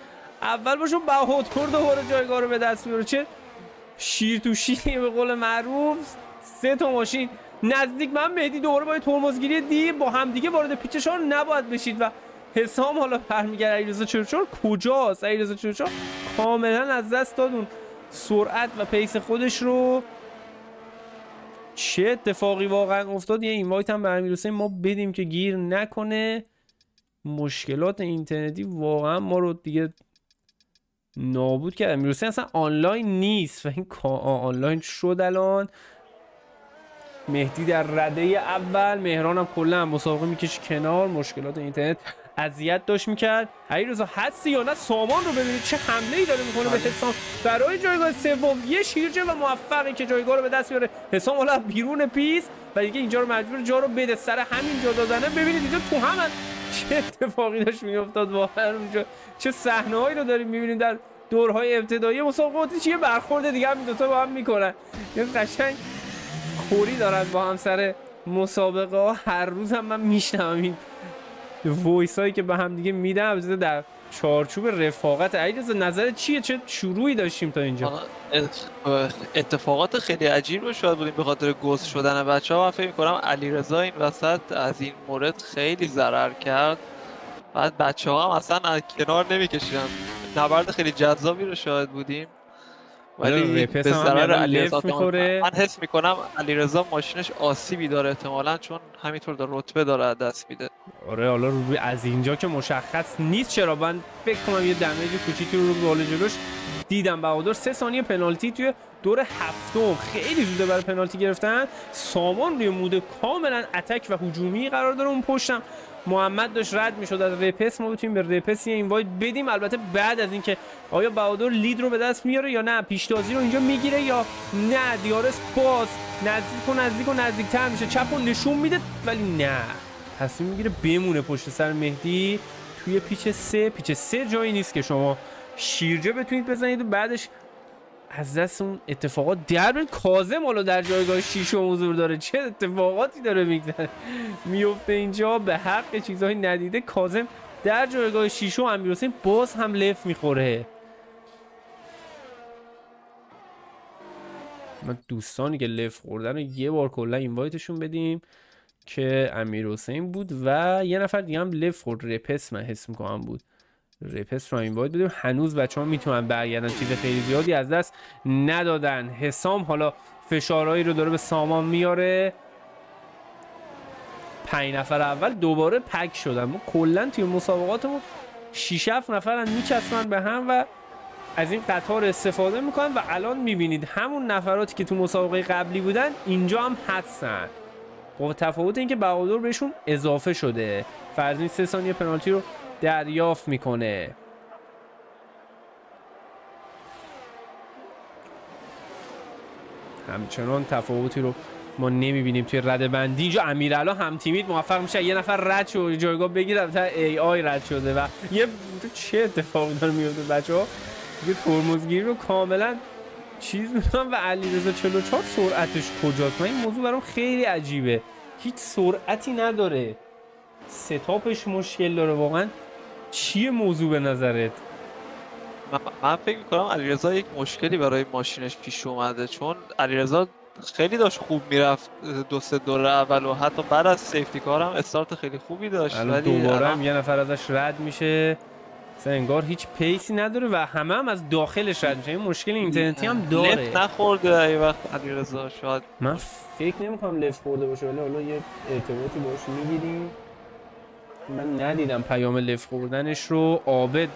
اول باشه. بهادر دوباره جایگاه رو به دست میاره. چه شیر تو شیر به قول معروف. 3 تا ماشین نزدیک. من مهدی دوباره با ترمزگیری دی با هم دیگه وارد پیچ 4 نباید بشید و حسام حالا برمیگرده. علیرضا 44 کجاست؟ علیرضا 44 کاملا از دست داد اون سرعت و پیس خودش رو. چه اتفاقی واقعا افتاد؟ یه اینوایت هم به امیرحسین ما بدیم که گیر نکنه. مشکلات اینترنتی واقعا ما رو دیگه نابود کرد. امیرحسین اصلا آنلاین نیست و این آنلاین شد الان. مهدی در رده اول. مهران هم کلا مسابقه میکشه کنار. مشکلات اینترنت اذیت داشت میکرد. علیرضا هستی یا نه؟ سامان رو ببینید چه حمله‌ای داره میکنه به حسام برای جایگاه سوم. یه شیرجه و موفقه که جایگاه رو به دست بیاره. حسام حالا بیرون پیست و دیگه اینجا رو مجبور جا رو بده سر همین جا دادنه. ببینید اینجا تو هم چه اتفاقی داشت میافتاد واقعا اونجا. چه صحنه‌هایی رو داریم میبینیم در دورهای ابتدایی مسابقات یه برخورد دیگه هم این دوتا با هم میکنن، یه قشنگ خوری دارن با هم سر مسابقه ها. هر روز هم من میشنم این وایس هایی که به هم دیگه میدم، البته در چارچوب رفاقت. علیرضا نظرت چیه؟ چه شروعی داشتیم تا اینجا؟ اتفاقات خیلی عجیب رو شاید بودیم به خاطر گوز شدن بچه‌ها. من فکر می‌کنم علیرضا این وسط از این مورد خیلی ضرر کرد. بعد بچه‌ها هم اصلا از کنار نمی‌کشیدن. نبرد خیلی جذابی رو شاهد بودیم. ولی رپس به هم ضرر همین علیرضا لفت میخوره. من حس می‌کنم علیرضا ماشینش آسیبی داره احتمالاً، چون همینطور در رتبه داره از دست میده. آره حالا رو از اینجا که مشخص نیست. چرا من فکر کنم یه دمیج کوچیکی رو بالا جلوش دیدم. بهادر 3 ثانیه پنالتی توی دور هفتم، خیلی زوده برای پنالتی گرفتن. سامان روی مود کاملا اتک و هجومی قرار داره. اون پشتم محمد داشت رد میشد از رپس. ما بتونیم به رپس یه اینوایت بدیم، البته بعد از اینکه آیا بهادر لید رو به دست میاره یا نه، پیشتازی رو اینجا میگیره یا نه. دیارس باز نزدیک و نزدیکتر میشه، چپ رو نشون میده ولی نه، تصمیم میگیره بمونه پشت سر مهدی توی پیچ 3. پیچ 3 جایی نیست که شما شیرجه بتونید بزنید و بعدش از دست اون اتفاقات در برید. کاظم حالا در جایگاه 6 حضور داره، چه اتفاقاتی داره میفته اینجا به حق چیزهای ندیده. کاظم در جایگاه 6 و امیرحسین باز هم لف میخوره. من دوستانی که لف خوردن رو یه بار کلا اینوایتشون بدیم که امیرحسین بود و یه نفر دیگه هم لف خورد، رپس من حس میکنم بود. رپس رو اینوایت بدیم. هنوز بچه‌ها میتونن برگردن، چیز خیلی زیادی از دست ندادن. حسام حالا فشارهایی رو داره به سامان میاره. 5 نفر اول دوباره پک شدن. ما کلا توی مسابقاتمون 6 7 نفرن میچسبن به هم و از این قطار استفاده میکنن و الان میبینید همون نفراتی که تو مسابقه قبلی بودن اینجا هم هستن، با تفاوت اینکه بهادر بهشون اضافه شده. فرضین 3 ثانیه پنالتی رو دریافت میکنه. همچنان تفاوتی رو ما نمیبینیم توی رده بندی. اینجا امیرعلا هم تیمید موفق میشه یه نفر رد شد جایگاه بگیره، تا ای آی رد شده و یه چه اتفاقی داره میفته بچه‌ها. یه ترمزگیری رو کاملا چیز میکنم و علیرضا 44 سرعتش کجاست؟ من این موضوع برام خیلی عجیبه، هیچ سرعتی نداره، ستاپش مشکل داره. واقعا چیه موضوع به نظرت؟ من فکر میکنم علیرضا یک مشکلی برای ماشینش پیش اومده، چون علیرضا خیلی داشت خوب میرفت 2-3 دور اول و حتی بعد از سیفتی کار هم استارت خیلی خوبی داشت، ولی دوباره هم یه نفر ازش رد میشه. انگار هیچ پیسی نداره و هم از داخلش رد میشه. این مشکل اینترنتی هم داره. لفت نخورده ای وقت علیرضا، شاید من فکر نمی‌کنم لفت خورده باشه، ولی حالا یه ارتباطی باش میگیریم. من ندیدم پیام لفت خوردنش رو. عابد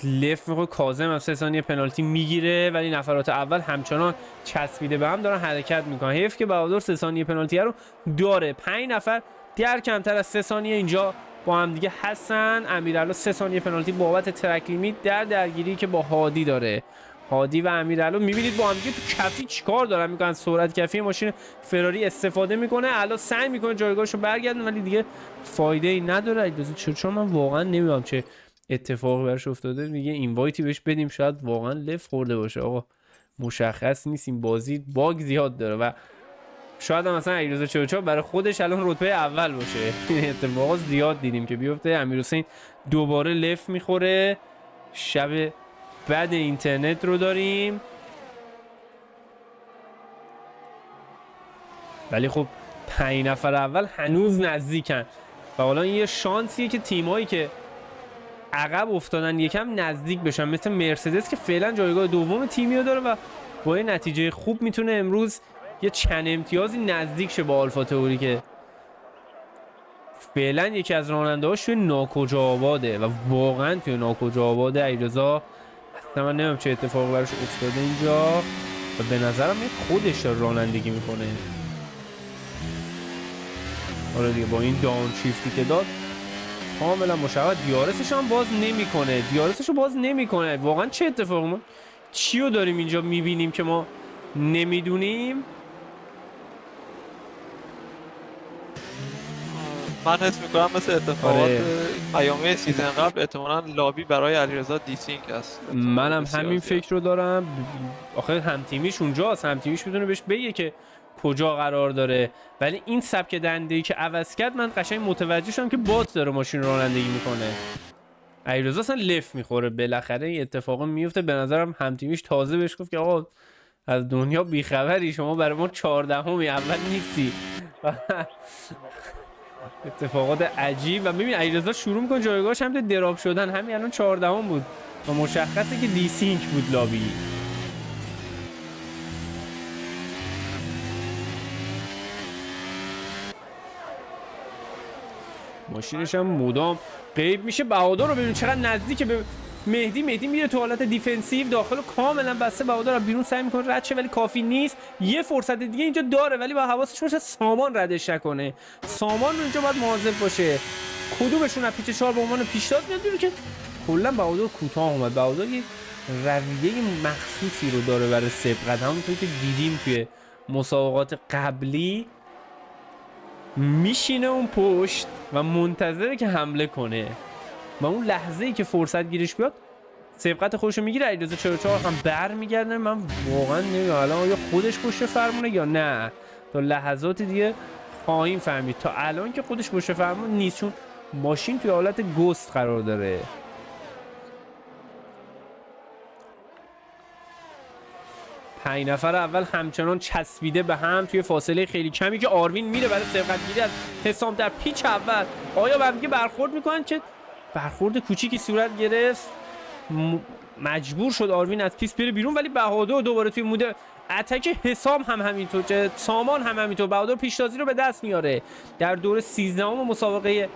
لفت میخوره، کاظم هم 3 ثانیه پنالتی میگیره ولی نفرات اول همچنان چسبیده به هم دارن حرکت میکنن. حیف که بهادر 3 ثانیه پنالتی رو داره. 5 نفر در کمتر از 3 ثانیه اینجا با هم دیگه هستن. امیرعلا 3 ثانیه پنالتی بابت ترک لیمیت در درگیری که با هادی داره. هادی و امیرعلا میبینید با هم دیگه تو کفی چیکار دارن میکنن. سرعت کفی ماشین فراری استفاده میکنه. الان سعی میکنه جایگاهشو برگردونه ولی دیگه فایده ای نداره. چون من واقعا نمیدونم چه اتفاقی براش افتاده. دیگه اینوایتی بهش بدیم، شاید واقعا لف خورده باشه. آقا مشخص نیست، این بازی باگ زیاد داره و شاید هم مثلا علیرضا 44 برای خودش الان رتبه اول باشه. این اتفاقات زیاد دیدیم که بیفته. امیرحسین دوباره لف میخوره. شب بعد اینترنت رو داریم ولی خب 5 نفر اول هنوز نزدیکن و حالا این یه شانسیه که تیمایی که عقب افتادن یکم نزدیک بشن، مثل مرسدس که فعلا جایگاه دوم تیمی رو داره و با یه نتیجه خوب میتونه امروز یه چند امتیازی نزدیک شه با آلفا تئوری که فعلا یکی از راننده‌هاش توی ناکجا آباده و واقعا توی ناکجا آباده. علیرضا اصلا من نمیدونم چه اتفاقی براش افتاده اینجا و به نظرم خودش داره رانندگی میکنه. حالا دیگه با این داون شیفتی که داد کاملا مشابه. دیارسش هم باز نمیکنه، دیارسش رو باز نمیکنه. واقعا چه اتفاقی؟ ما چی رو داریم اینجا میبینیم که ما نمیدونیم؟ من حس میکنم مثل اتفاقات آره. پیامی سیزن قبل احتمالاً لابی برای علیرضا دیسینک است. منم بسیار همین زیاد. فکر رو دارم. آخه همتیمیش اونجاست، همتیمیش میتونه بهش بگه که کجا قرار داره، ولی این سبک دنده‌ای که عوض کرد من قشنگ متوجه شدم که بات داره ماشین رانندگی میکنه. علیرضا اصلا لف میخوره، بالاخره این اتفاق میفته. به نظرم همتیمیش تازه بهش گفت که آقا از دنیا بیخبری، شما برای ما 14می اول نیستی. اتفاقات عجیب. و ببین علیرضا شروع میکنه جایگاهش هم دراب شدن، همین الان 14ام بود و مشخصه که دیسینک بود لابی. ماشینش هم مدام غیب میشه. بهادر رو ببین چقدر نزدیک به مهدی میره تو حالت دیفنسیو، داخل کاملا بسته. بهادر بیرون سعی میکنه رد شه ولی کافی نیست. یه فرصت دیگه اینجا داره ولی با حواسش باشه سامان ردش نکنه. سامان اینجا باید مواظب باشه کدومشون از پیچ 4 به عنوان پیشتاز میاد بیرون، که کلا بهادر کوتاه اومد. بهادر یه رویه مخصوصی رو داره برای سبقت، همونطور که دیدیم توی مسابقات قبلی. میشینه اون پشت و منتظره که حمله کنه و اون لحظه‌ای که فرصت گیرش بیاد سبقت خودشو میگیره. علیرضا 44 هم برمیگرده. من واقعا نمیدونم الان آیا خودش پشت فرمونه یا نه. تا لحظات دیگه خواهیم فهمید. تا الان که خودش پشت فرمون نیست، چون ماشین توی حالت گست قرار داره. پنج نفر اول همچنان چسبیده به هم توی فاصله خیلی کمی که آروین میره برای سبقت گیری از حسام در پیچ اول. آیا به هم دیگه برخورد میکنن که برخورد کوچیکی صورت گرفت، مجبور شد آروین از پیست بره بیرون، ولی بهادر دوباره توی مود اتک حسام هم همینطور، سامان هم همینطور. بهادر پیشتازی رو به دست میاره. در دور 13ام مسابقه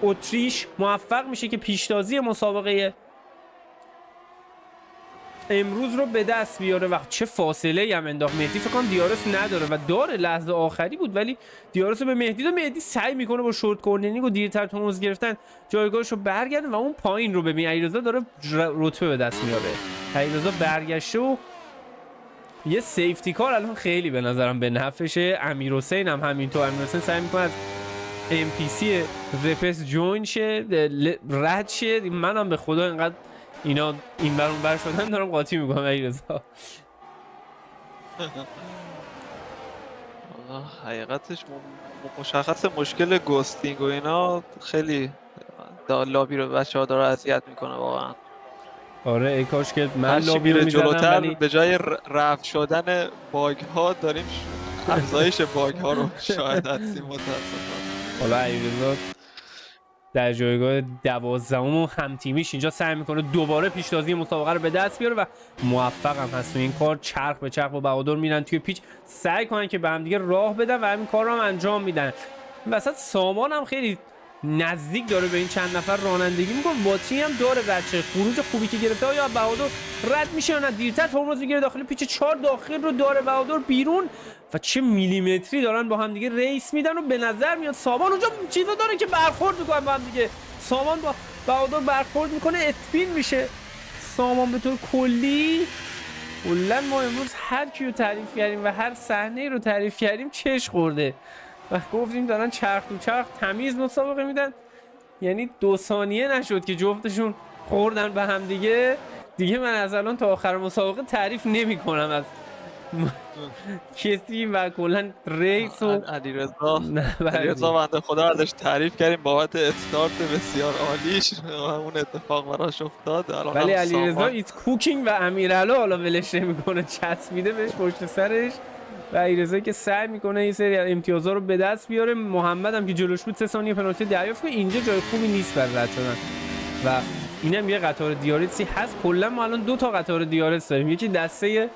اتریش موفق میشه که پیشتازی مسابقه امروز رو به دست بیاره. و چه فاصله هم انداخت مهدی. فکر کنم دیارس نداره و داره، لحظه آخری بود ولی دیارس رو به مهدی داد. مهدی سعی میکنه با شورت کورنرینگ و دیرتر تونوز گرفتن جایگاهش رو برگرده و اون پایین رو ببین علیرضا داره رتبه به دست میاره. علیرضا برگشته و یه سیفتی کار الان خیلی به نظرم به نفعشه. امیرحسین هم همینطور. امیرحسین سعی میکنه از NPC رپس جوین شه، رد شه. منم به خدا اینقدر اینا این بر اون بر شدن دارم قاطی میکنم علیرضا. حقیقتش مشخص مشکل گوستینگ و اینا خیلی لابی رو بچه‌ها داره اذیت میکنه واقعا. آره ای کاش که من هرچی لابی رو میره میزدم جلوتر ولی به جای رفع شدن باگ ها داریم افزایش باگ ها رو شاید هستیم متاسفانه. حالا علیرضا در جایگاه 12ام و همتیمیش اینجا سعی میکنه دوباره پیشتازی مسابقه رو به دست بیاره و موفق هم هست. این کار چرخ به چرخ با بهادر میرن توی پیچ، سعی کنن که به هم دیگه راه بدن و همین کار رو هم انجام میدن. وسط سامان هم خیلی نزدیک داره به این چند نفر رانندگی میکنه. باطری هم داره رچه خروج خوبی که گرفته. آیا بهادر رد میشه یا نه؟ دیرتر ترمز میگیره داخل پیچ 4 داخل رو داره بهادر بیرون و چه میلیمتری دارن با هم دیگه ریس میدن و به نظر میاد سامان اونجا چیزا داره که برخورد میکنن با هم دیگه. سامان با بهادر برخورد میکنه، اسپین میشه سامان. به طور کلی ما امروز هر کی رو تعریف کردیم و هر صحنه رو تعریف کردیم چش خورده و گفتیم دارن چرخ تو چرخ تمیز مسابقه میدن. یعنی 2 ثانیه نشد که جفتشون خوردن به هم دیگه. من از الان تا آخر مسابقه تعریف نمی کنم از کسی و کلا ریس و علیرضا بنده خدا ازش تعریف کردیم بابت استارت بسیار عالیش و اون اتفاق براش افتاد. ولی علیرضا ایت کوکینگ و امیرعلی حالا ولش نمیکنه، چسبیده بهش پشت سرش و علیرضا که سعی میکنه این سری امتیازها رو به دست بیاره. محمد هم که جلوش بود 3 ثانیه پنالتی دریافت کنه. اینجا جای خوبی نیست برای رد شدن و اینم یه قطار دیارتسی هست. کلا ما الان 2 تا قطار دیارتس داریم، یکی دسته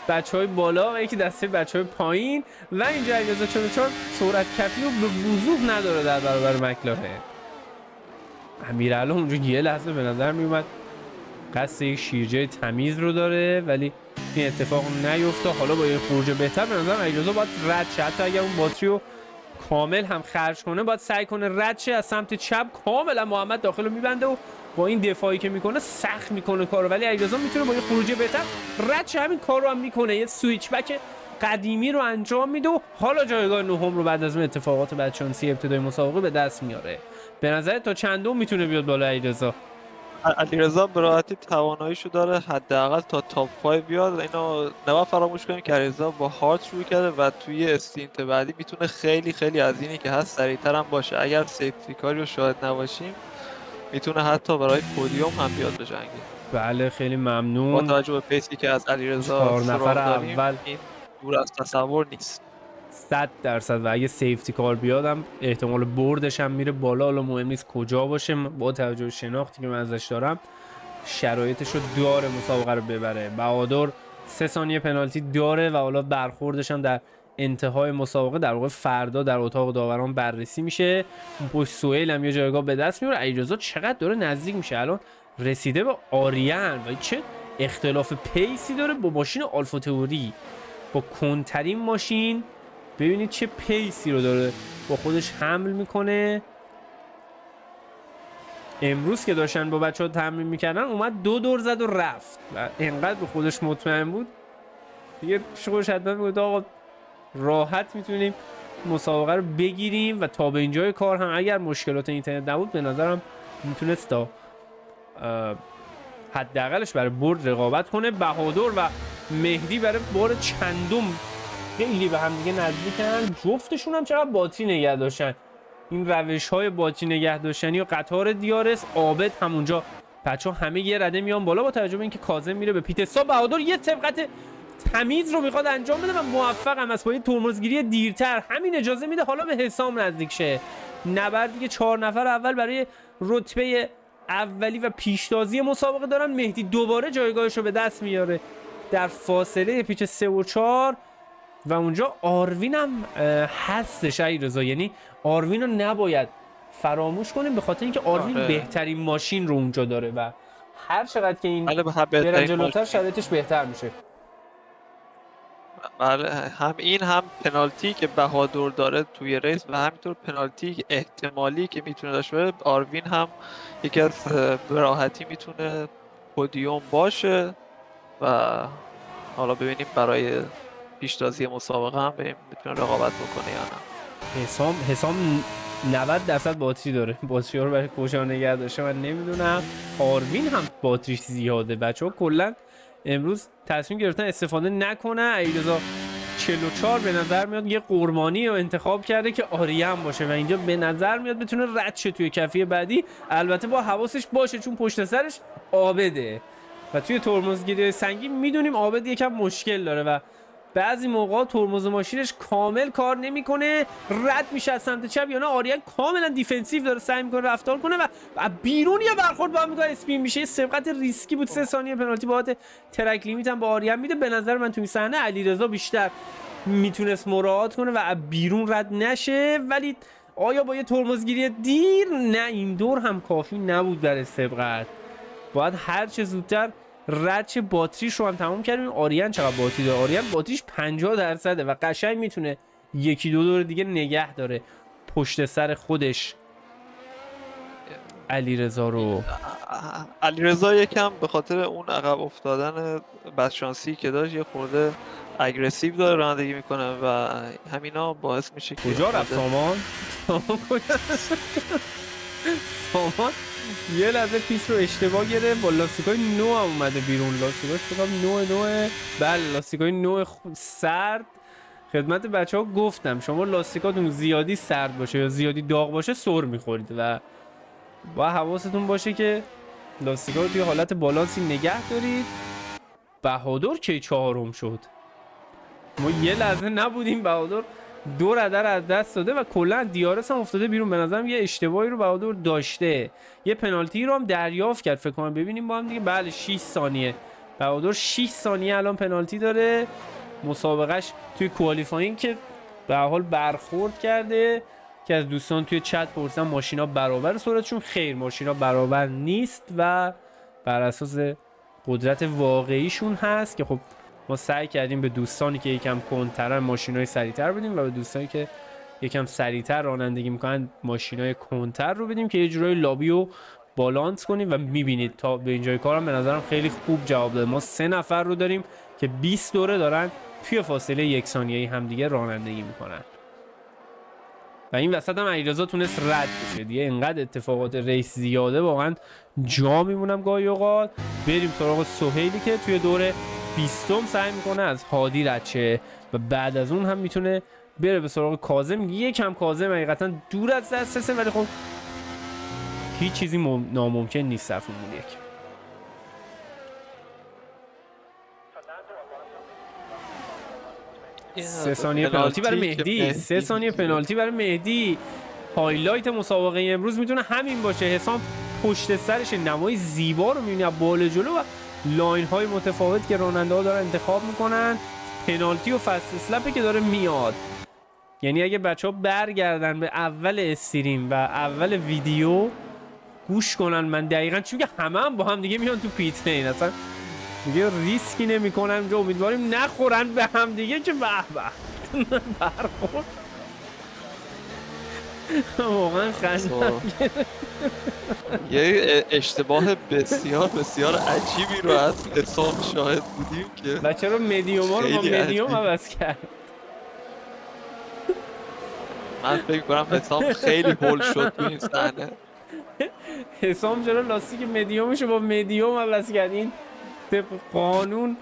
بچهای بالا و یکی دسته بچهای پایین و اینجا علیرضا 44 سرعت کفی رو به وضوح نداره در برابر مکلارن. امیرعلی اونجا یه لحظه به نظر میومد قصد یک شیرجه تمیز رو داره ولی این اتفاق نیفته. حالا با یه خروج بهتر به نظر علیرضا باید رد شه. حتی اگر اون باتری رو کامل هم خرج کنه باید سعی کنه رد شه از سمت چپ. کاملا محمد داخل رو میبنده و با این دفاعی که میکنه سخت میکنه کارو، ولی علیرضا میتونه با یه خروجی بهتر رد شه. همین کارو هم میکنه، یه سویچ بک قدیمی رو انجام میده و حالا جایگاه نهم رو بعد از اون اتفاقات بدشانسی ابتدای مسابقه به دست میاره. به نظر تا چندم میتونه بیاد بالا علیرضا؟ علیرضا به راحتی تواناییشو داره حداقل تا تاپ 5 بیاد. اینو نباید فراموش کنیم که علیرضا با هارد شروع کرده و توی استینت بعدی میتونه خیلی خیلی از اینی که هست سریعتر هم باشه. اگر سیفتی کاری رو شاهد نباشیم میتونه حتی برای پودیوم هم بیاد بجنگه. بله خیلی با ممنون. توجه به پیسی که از علیرضا 4 سراغ نفر داریم اول این دور از تصور نیست. 100% و اگه سیفتی کار بیادم احتمال بردش هم میره بالا. حالا مهم نیست کجا باشه، با توجه به شناختی که من ازش دارم شرایطش رو داره مسابقه رو ببره. بهادر 3 ثانیه پنالتی داره و حالا برخوردش هم در انتهای مسابقه در واقع فردا در اتاق داوران بررسی میشه. پشت سهیل هم یه جایگاه به دست میاره. علیرضا چقدر داره نزدیک میشه، الان رسیده به آریان و چه اختلاف پیسی داره با ماشین آلفا تئوری، با کنترین ماشین. ببینید چه پیسی رو داره با خودش حمل میکنه. امروز که داشتن با بچه ها تمرین میکردن اومد 2 دور زد و رفت و انقدر به خودش مطمئن بود دیگه شغلش حتما بود آقا راحت میتونیم مسابقه رو بگیریم. و تا به اینجای کار هم اگر مشکلات اینترنت نبود به نظرم میتونست تا حداقلش برای برد رقابت کنه. بهادر و مهدی برای بار چندم خیلی به هم دیگه نزدیکن. جفتشون هم چقدر باتری نگه داشتن، این روش های باتری نگه داشتنی و قطار دیارس. عابد همونجا بچه ها همه یه رده میان بالا با توجه به اینکه کاظم میره به پیت استاپ. بهادر یه سبقت تمیز رو میخواد انجام بده و موفق هم است با یه ترمزگیری دیرتر همین اجازه میده حالا به حسام نزدیک شه. نبردی که 4 نفر اول برای رتبه اولی و پیشتازی مسابقه دارن. مهدی دوباره جایگاهش رو به دست میاره در فاصله پیچ 3 و 4 و اونجا آروین هم هستش علیرضا. یعنی آروین رو نباید فراموش کنیم به خاطر اینکه آروین بهترین ماشین رو اونجا داره و هر چقدر که این بره جلوتر شرایطش بهتر میشه. بله هم این هم پنالتی که بهادر داره توی ریس و همینطور پنالتی احتمالی که میتونه داشته باشه. آروین هم یکی از راحتی میتونه پودیوم باشه و حالا ببینیم برای پیشتازی مسابقه هم میتونه رقابت بکنه یا نه. حسام 90% باتری داره، باتری ها رو برای کجا نگه داشته من نمیدونم. آروین هم باتریش زیاده. بچه ها کلا امروز تصمیم گرفتن استفاده نکنه. علیرضا 44 به نظر میاد یه قربانی رو انتخاب کرده که آریان باشه و اینجا به نظر میاد بتونه رد شه توی کفی بعدی. البته با حواسش باشه چون پشت سرش عابده و توی ترمزگیری سنگین میدونیم عابد یکم مشکل داره و بعضی موقع ترمز ماشینش کامل کار نمیکنه، رد میشه از سمت چپ یا نه آریان کاملا دیفنسیو داره سعی میکنه رفتار کنه و بیرون یه برخورد با هم میکنه اسپین میشه. سبقت ریسکی بود. 3 ثانیه پنالتی باهات ترک لیمیت هم با آریان میده. به نظر من تو این صحنه علیرضا بیشتر میتونست مراعات کنه و بیرون رد نشه، ولی آیا با یه ترمزگیری دیر؟ نه این دور هم کافی نبود برای سبقت. باید هر چه زودتر رد باتریش رو هم تمام کردیم. آریان چقدر باتری داره؟ آریان باتریش 50% و قشنگ میتونه 1-2 دور دیگه نگه داره پشت سر خودش علیرضا رو. علیرضا یکم به خاطر اون عقب افتادن بدشانسی که داشت یه خورده اگریسیو داره رانندگی میکنه و همینا باعث میشه که کجا رفت سامان؟ سامان یه لحظه پیس رو اشتباه گرفت با لاستیکای نو هم اومده بیرون. لاستیکاش فکرم نوه بله لاستیکای نو سرد. خدمت بچه ها گفتم شما لاستیکاتون زیادی سرد باشه یا زیادی داغ باشه سر میخورید و با حواستون باشه که لاستیکا رو توی حالت بالانسی نگه دارید. بهادر کی 4م شد؟ ما یه لحظه نبودیم بهادر 2 رده از دست داده و کلا دیارس هم افتاده بیرون. به نظرم یه اشتباهی رو بهادر داشته، یه پنالتی رو هم دریافت کرد فکر کنم. ببینیم با هم دیگه. بله 6 ثانیه بهادر 6 ثانیه الان پنالتی داره. مسابقهش توی کوالیفاینگ که به حال برخورد کرده که از دوستان توی چت پرسیدن ماشینا برابر سرعتشون. خیر ماشینا برابر نیست و بر اساس قدرت واقعیشون هست که خب ما سعی کردیم به دوستانی که یکم کنترن ماشینای سریعتر بدیم و به دوستانی که یکم سریعتر رانندگی میکنن ماشینای کنتر رو بدیم که یه جورای لابی رو بالانس کنیم و میبینید تا به اینجای کارم به نظرم خیلی خوب جواب داده. ما 3 نفر رو داریم که 20 دوره دارن توی فاصله 1 ثانیه‌ای همدیگه رانندگی میکنن و این وسط هم علیرضا تونست رد بشه دیگه. اینقدر اتفاقات ریس زیاده واقعا جا میمونم گاهی اوقات. بریم سراغ سهیلی که توی دور 20م سعی میکنه از هادی رد شه و بعد از اون هم میتونه بره به سراغ کاظم. یکم کاظم حقیقتا دور از دسترسه ولی خب هیچ چیزی ناممکن نیست صفحمون یک. 3 ثانیه پنالتی برای مهدی. 3 ثانیه پنالتی برای مهدی. هایلایت مسابقه امروز میتونه همین باشه. حسام پشت سرش نمای زیبا رو میبینی از بالا جلو و لاین های متفاوت که راننده ها دارن انتخاب میکنن. پنالتی و فست اسلپه که داره میاد. یعنی اگه بچه ها برگردن به اول استریم و اول ویدیو گوش کنن من دقیقا چون که همه هم با هم دیگه میان تو پیت لین اصلا دیگه ریسکی نمی کنن که امیدواریم نخورن به هم دیگه که به به برخورد واقعا خندم. یه اشتباه بسیار بسیار عجیبی رو از حسام شاهد بودیم که بچه رو مدیوم ها رو با خیلی مدیوم عجیب. عوض کرد. من فکر کنم حسام خیلی هول شد تو این صحنه. حسام چرا لاستیک مدیومش رو با مدیوم عوض کرد؟ این طبق قانون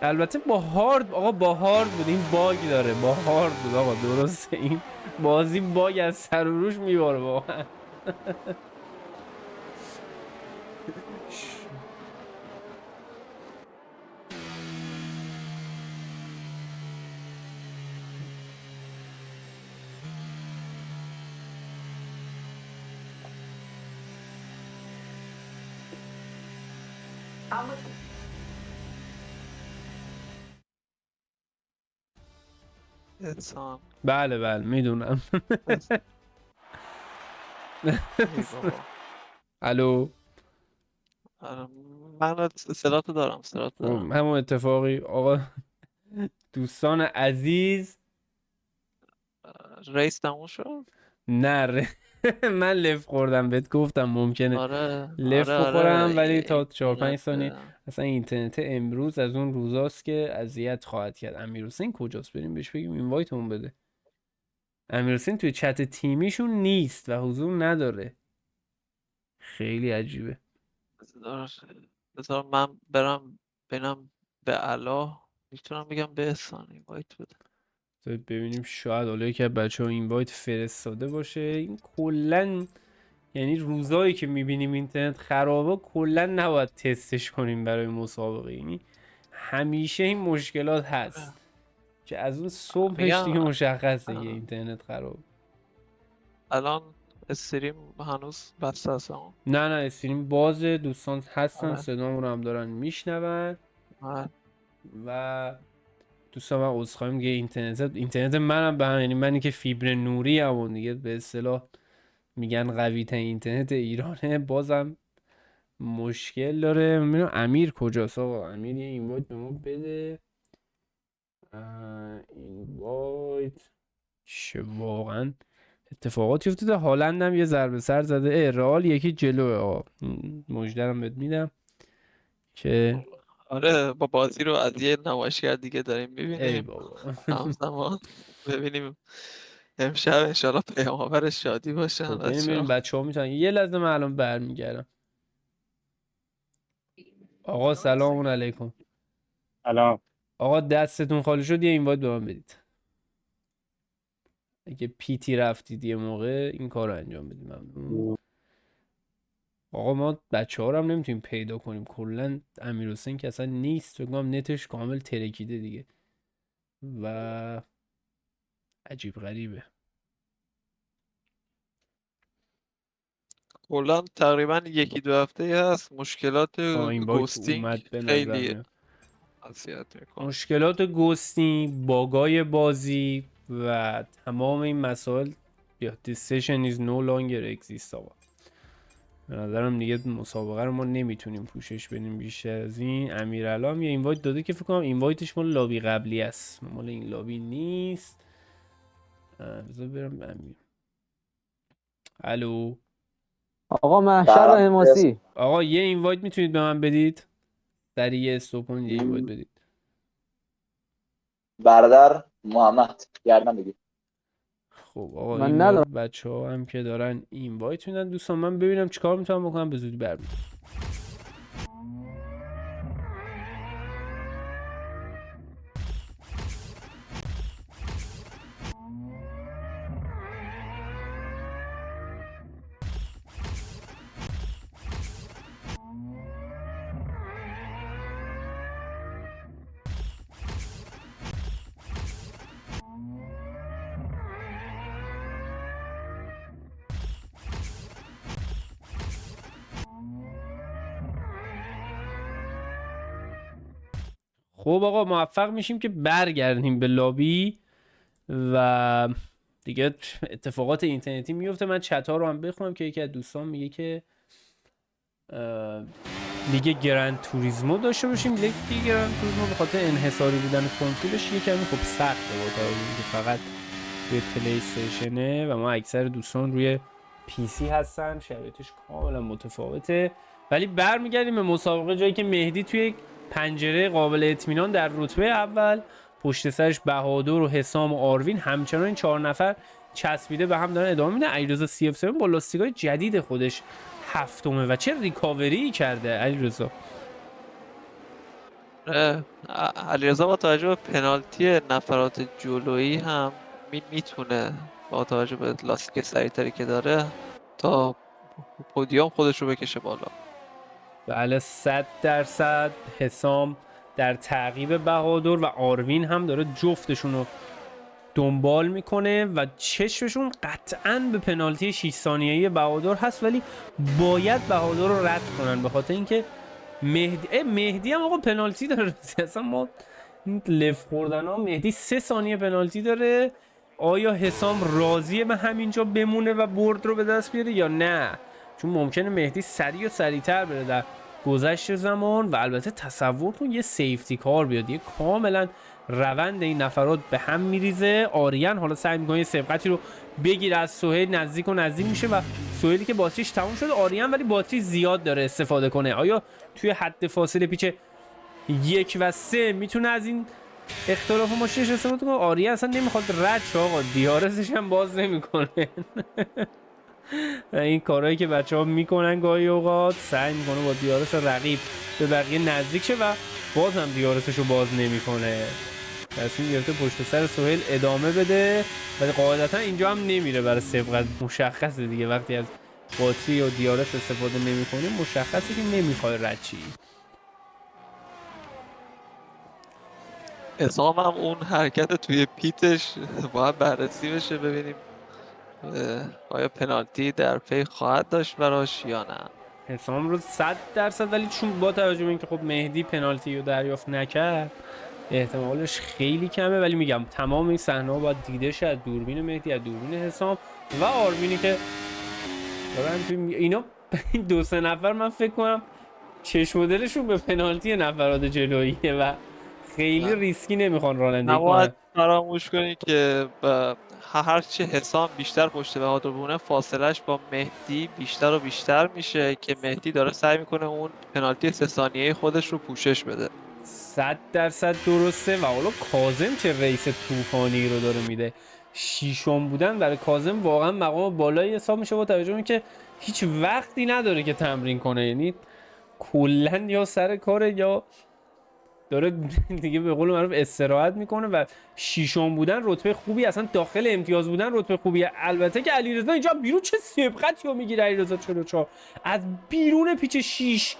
البته با هارد آقا با هارد بود. این باگ داره با هارد بود آقا درسته. این بازی باگ از سر و روش میباره واقعا. انسان بله بله میدونم. ای بابا. الو آره، من صداتو دارم دارم. همون اتفاقی آقا. دوستان عزیز ریس تموم شد. نه من لف خوردم بهت گفتم ممکنه آره لف آره بخورم ولی تا این 4-5 ثانیه. اینت- اصلا اینترنت امروز از اون روزاست که اذیت خواهد کرد. امیرحسین کجاست؟ بریم بهش بگیم اینوایتمون بده. امیرحسین توی چت تیمیشون نیست و حضور نداره. خیلی عجیبه. بذار من برم ببینم به علا میتونم بگم به احسان اینوایت بده. بذارید ببینیم شاید حالا که بچه ها اینوایت فرستاده باشه. این کلن یعنی روزایی که میبینیم اینترنت خرابه کلن نباید تستش کنیم برای مسابقه. یعنی همیشه این مشکلات هست که از اون صبحش میگم دیگه مشخصه که اینترنت خراب. الان استریم هنوز بسته است اما نه استریم بازه. دوستان هستن آره. صدامون رو هم دارن میشنون آره. و دوستان من عذرخواهی میگه اینترنت منم به هم یعنی منی که فیبر نوری هم دیگه به اصطلاح میگن قوی ترین اینترنت ایرانه بازم مشکل داره. ببینم امیر کجاست آقا. امیر یه اینوایت به ما بده. اینوایت چه واقعا اتفاقاتی افتاده. هالند هم یه ضربه سر زده. رئال یکی جلوه آقا. مژدرم بهت میدم که آره با بازی رو از یه نمایشگر دیگه داریم ای میبینیم بابا. همزمان. ببینیم امشب انشالله پیام‌آور شادی باشن خب بریم ببینیم بچه‌ها. بچه ها میتونن. یه لحظه من الان برمیگردم. آقا سلام علیکم. سلام. آقا دستتون خالی شد یه اینوایت به من بدید. اگه پیتی رفتید یه موقع این کار رو انجام بدید ممنون. آقا ما بچه ها رو هم نمیتونیم پیدا کنیم. کلا امیرحسین که اصلا نیست. فکر کنم نتش کامل ترکیده دیگه و عجیب غریبه. کلا تقریبا یکی دو هفته هست مشکلات اینوایت اومد گوستینگ به نظر خیلی میاد. اذیت میکنه. مشکلات گوستینگ، باگای بازی و تمام این مسائل یا decision is no longer exist آقا. به نظرم دیگه مسابقه رو ما نمیتونیم پوشش بدیم بیشتر از این. امیرعلی هم یه اینوایت داده که فکر کنم اینوایتش مال لابی قبلی است مال این لابی نیست. بذار برم امیر. الو آقا محشر و حماسی آقا یه اینوایت میتونید به من بدید؟ سریع استوپن یه اینوایت بدید. برادر محمد گردن بگیر. خب آقا من این بار ندارم. بچه ها هم که دارن اینوایت میدن دوستان، من ببینم چیکار میتونم بکنم به زودی برمیگردم. خب آقا موفق میشیم که برگردیم به لابی و دیگه اتفاقات اینترنتی میفته. من چت ها رو هم بخونم که یکی از دوستان میگه که لیگ گرند توریزمو داشته باشیم. لیگ گرند توریزمو به خاطر انحصاری بودن کنسولش یه کمی خب سخته با توجه که فقط روی پلی استیشنه و ما اکثر دوستان روی پی سی هستن، شرایطش کاملا متفاوته. ولی برمیگردیم به مسابقه، جایی که مهدی توی یک پنجره قابل اطمینان در رتبه اول، پشت سرش بهادر و حسام و آروین، همچنان این 4 نفر چسبیده به هم دارن ادامه میدن. علیرضا سی اف 7 با لاستیکای جدید خودش هفتمه و چه ریکاوری کرده علیرضا. علیرضا با توجه به پنالتی نفرات جلویی هم میتونه با توجه به لاستیک سریعتری که داره تا پودیوم خودش رو بکشه بالا. بله 100% حسام در تعقیب بهادر و آروین هم داره جفتشون رو دنبال میکنه و چشمشون قطعا به پنالتی 6 ثانیه‌ای بهادر هست، ولی باید بهادر رو رد کنن به خاطر اینکه مهدی هم آقا پنالتی داره. اصلا ما لف خوردن ها مهدی 3 ثانیه پنالتی داره. آیا حسام راضیه به همینجا بمونه و برد رو به دست بیاره یا نه؟ چون ممکنه مهدی سریع و سریعتر بره در گذشت زمان و البته تصور کن یه سیفتی کار بیاد، یه کاملا روند این نفرات به هم میریزه. آریان حالا سعی میکنه یه سبقتی رو بگیره از سهیل، نزدیک و نزدیک میشه و سهیلی که باتریش تموم شد، آریان ولی باتری زیاد داره استفاده کنه. آیا توی حد فاصله پیچ 1 و 3 میتونه از این اختلاف ماشینش استفاده کنه؟ آریان اصلا نمیخواد رد شه آقا، دیارسش هم باز نمیکنه. این کارهایی که بچه ها میکنن گاهی اوقات، سعی میکنه با دیارس رقیب به بقیه نزدیک شه و باز هم دیارسش رو باز نمیکنه. تصمیم گرفته پشت سر سهیل ادامه بده ولی قاعدتا اینجا هم نمیره برای سبقت. مشخصه دیگه وقتی از باتری و دیارس استفاده نمیکنه مشخصه که نمیخوای رد چی. حسام هم اون حرکت توی پیتش باید بررسی بشه ببینیم آیا پنالتی در پی خواهد داشت براش یا نه. حسام رو 100%، ولی چون با توجه به اینکه خب مهدی پنالتی رو دریافت نکرد احتمالش خیلی کمه، ولی میگم تمام این صحنه‌ها باید دیده شه از دوربین مهدی، از دوربین حسام و آروینی که دارن توی اینا. این 2-3 نفر من فکر کنم چشم و دلشون به پنالتی نفرات جلوییه و خیلی ریسکی نمیخوان رانندگی نباید کنن. فراموش کنید که هرچی حسام بیشتر پشت بهادر بونه فاصلش با مهدی بیشتر و بیشتر میشه که مهدی داره سعی میکنه اون پنالتی 3 ثانیه‌ای خودش رو پوشش بده. 100% درسته و حالا کاظم چه ریس طوفانی رو داره میده. شیشم بودن برای کاظم واقعا مقام بالایی حساب میشه با توجه به اینکه هیچ وقتی نداره که تمرین کنه، یعنی کلا یا سر کاره یا داره دیگه به قول معروف استراحت میکنه و شیشم بودن رتبه خوبی، اصلا داخل امتیاز بودن رتبه خوبیه. البته که علیرضا اینجا بیرون چه سبقتی رو میگیره، علیرضا 44 از بیرون پیچ 6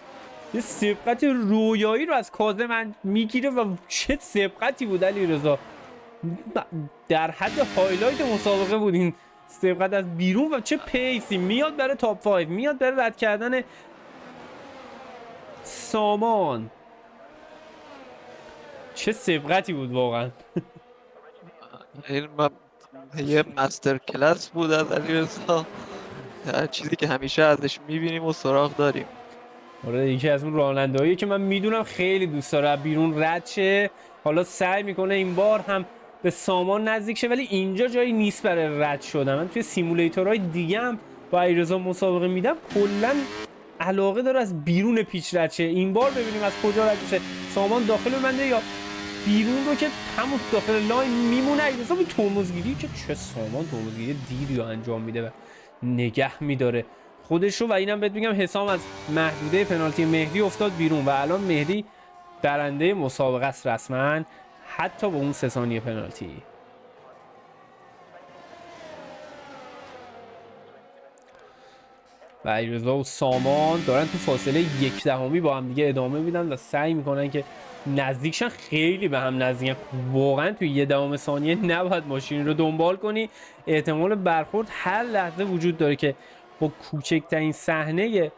یه سبقت رویایی رو از کاظم میگیره و چه سبقتی بود علیرضا، در حد هایلایت مسابقه بود این سبقت از بیرون و چه پیسی میاد برای تاپ 5، میاد برای رد کردن سامان. چه سبقتی بود واقعا. این یه مستر کلاس بود از علیرضا، چیزی که همیشه ازش میبینیم و سراغ داریم. آره یکی از اون راننده‌هایی که من میدونم خیلی دوست داره بیرون رد شه. حالا سعی میکنه این بار هم به سامان نزدیک شه ولی اینجا جایی نیست برای رد شدن. من توی سیمولیتورهای دیگه هم با علیرضا مسابقه میدم کلا علاقه داره از بیرون پیچ رد شه. این بار ببینیم از کجا رد شه. سامان داخل بنده یا بیرون رو که همون داخل لاین میمونه. علیرضا این ترمزگیری که چه سامان ترمزگیری دیری رو انجام میده و نگه میداره خودش رو. و اینم بهت میگم حسام از محدوده پنالتی مهدی افتاد بیرون و الان مهدی برنده مسابقه است رسما، حتی با اون 3 ثانیه پنالتی. و علیرضا و سامان دارن تو فاصله 1/10 با هم دیگه ادامه میدن و سعی میکنن که نزدیکشن، خیلی به هم نزدیکن. واقعا توی 1/10 ثانیه نباید ماشین رو دنبال کنی، احتمال برخورد هر لحظه وجود داره که با کوچکترین صحنه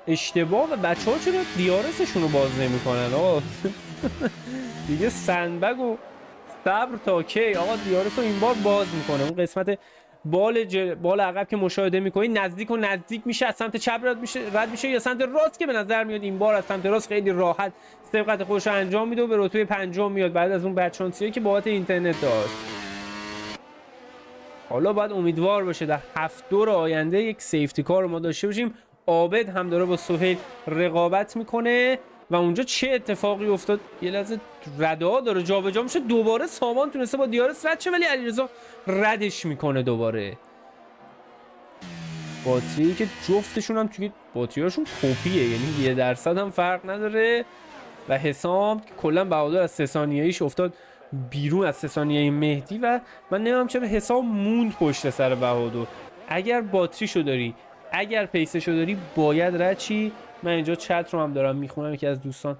اشتباه و بچه‌ها چرا دیارسشون رو باز نمی‌کنن آقا. دیگه سندبگ و صبر تا کی آقا. دیارس رو این بار باز میکنه. اون قسمت بال عقب که مشاهده میکنی نزدیک و نزدیک میشه، از سمت چپ رد میشه یا سمت راست که به نظر میاد این بار از سمت راست خیلی راحت سبقت خودش رو انجام میده و به رتبه 5 میاد بعد از اون بدشانسیه که بابت اینترنت داشت. حالا باید امیدوار باشه در 7 دور آینده یک سیفتی کار رو ما داشته باشیم. عابد هم داره با سهیل رقابت میکنه و اونجا چه اتفاقی افتاد؟ یه لحظه رده ها داره جابجا میشه. دوباره سامان تونسته با دیارس رد شه ولی علیرضا ردش میکنه دوباره. باتری که جفتشون هم توی باتریاشون کپیه، یعنی 1% هم فرق نداره. و حسام که کلا بهادر از 3 ثانیه‌ایش افتاد بیرون از 3 ثانیه مهدی و من نمیدونم چرا حسام موند پشت سر بهادر. اگر باتریشو داری، اگر پیسشو داری، باید رد چی. من اینجا چت رو هم دارم میخونم. یکی از دوستان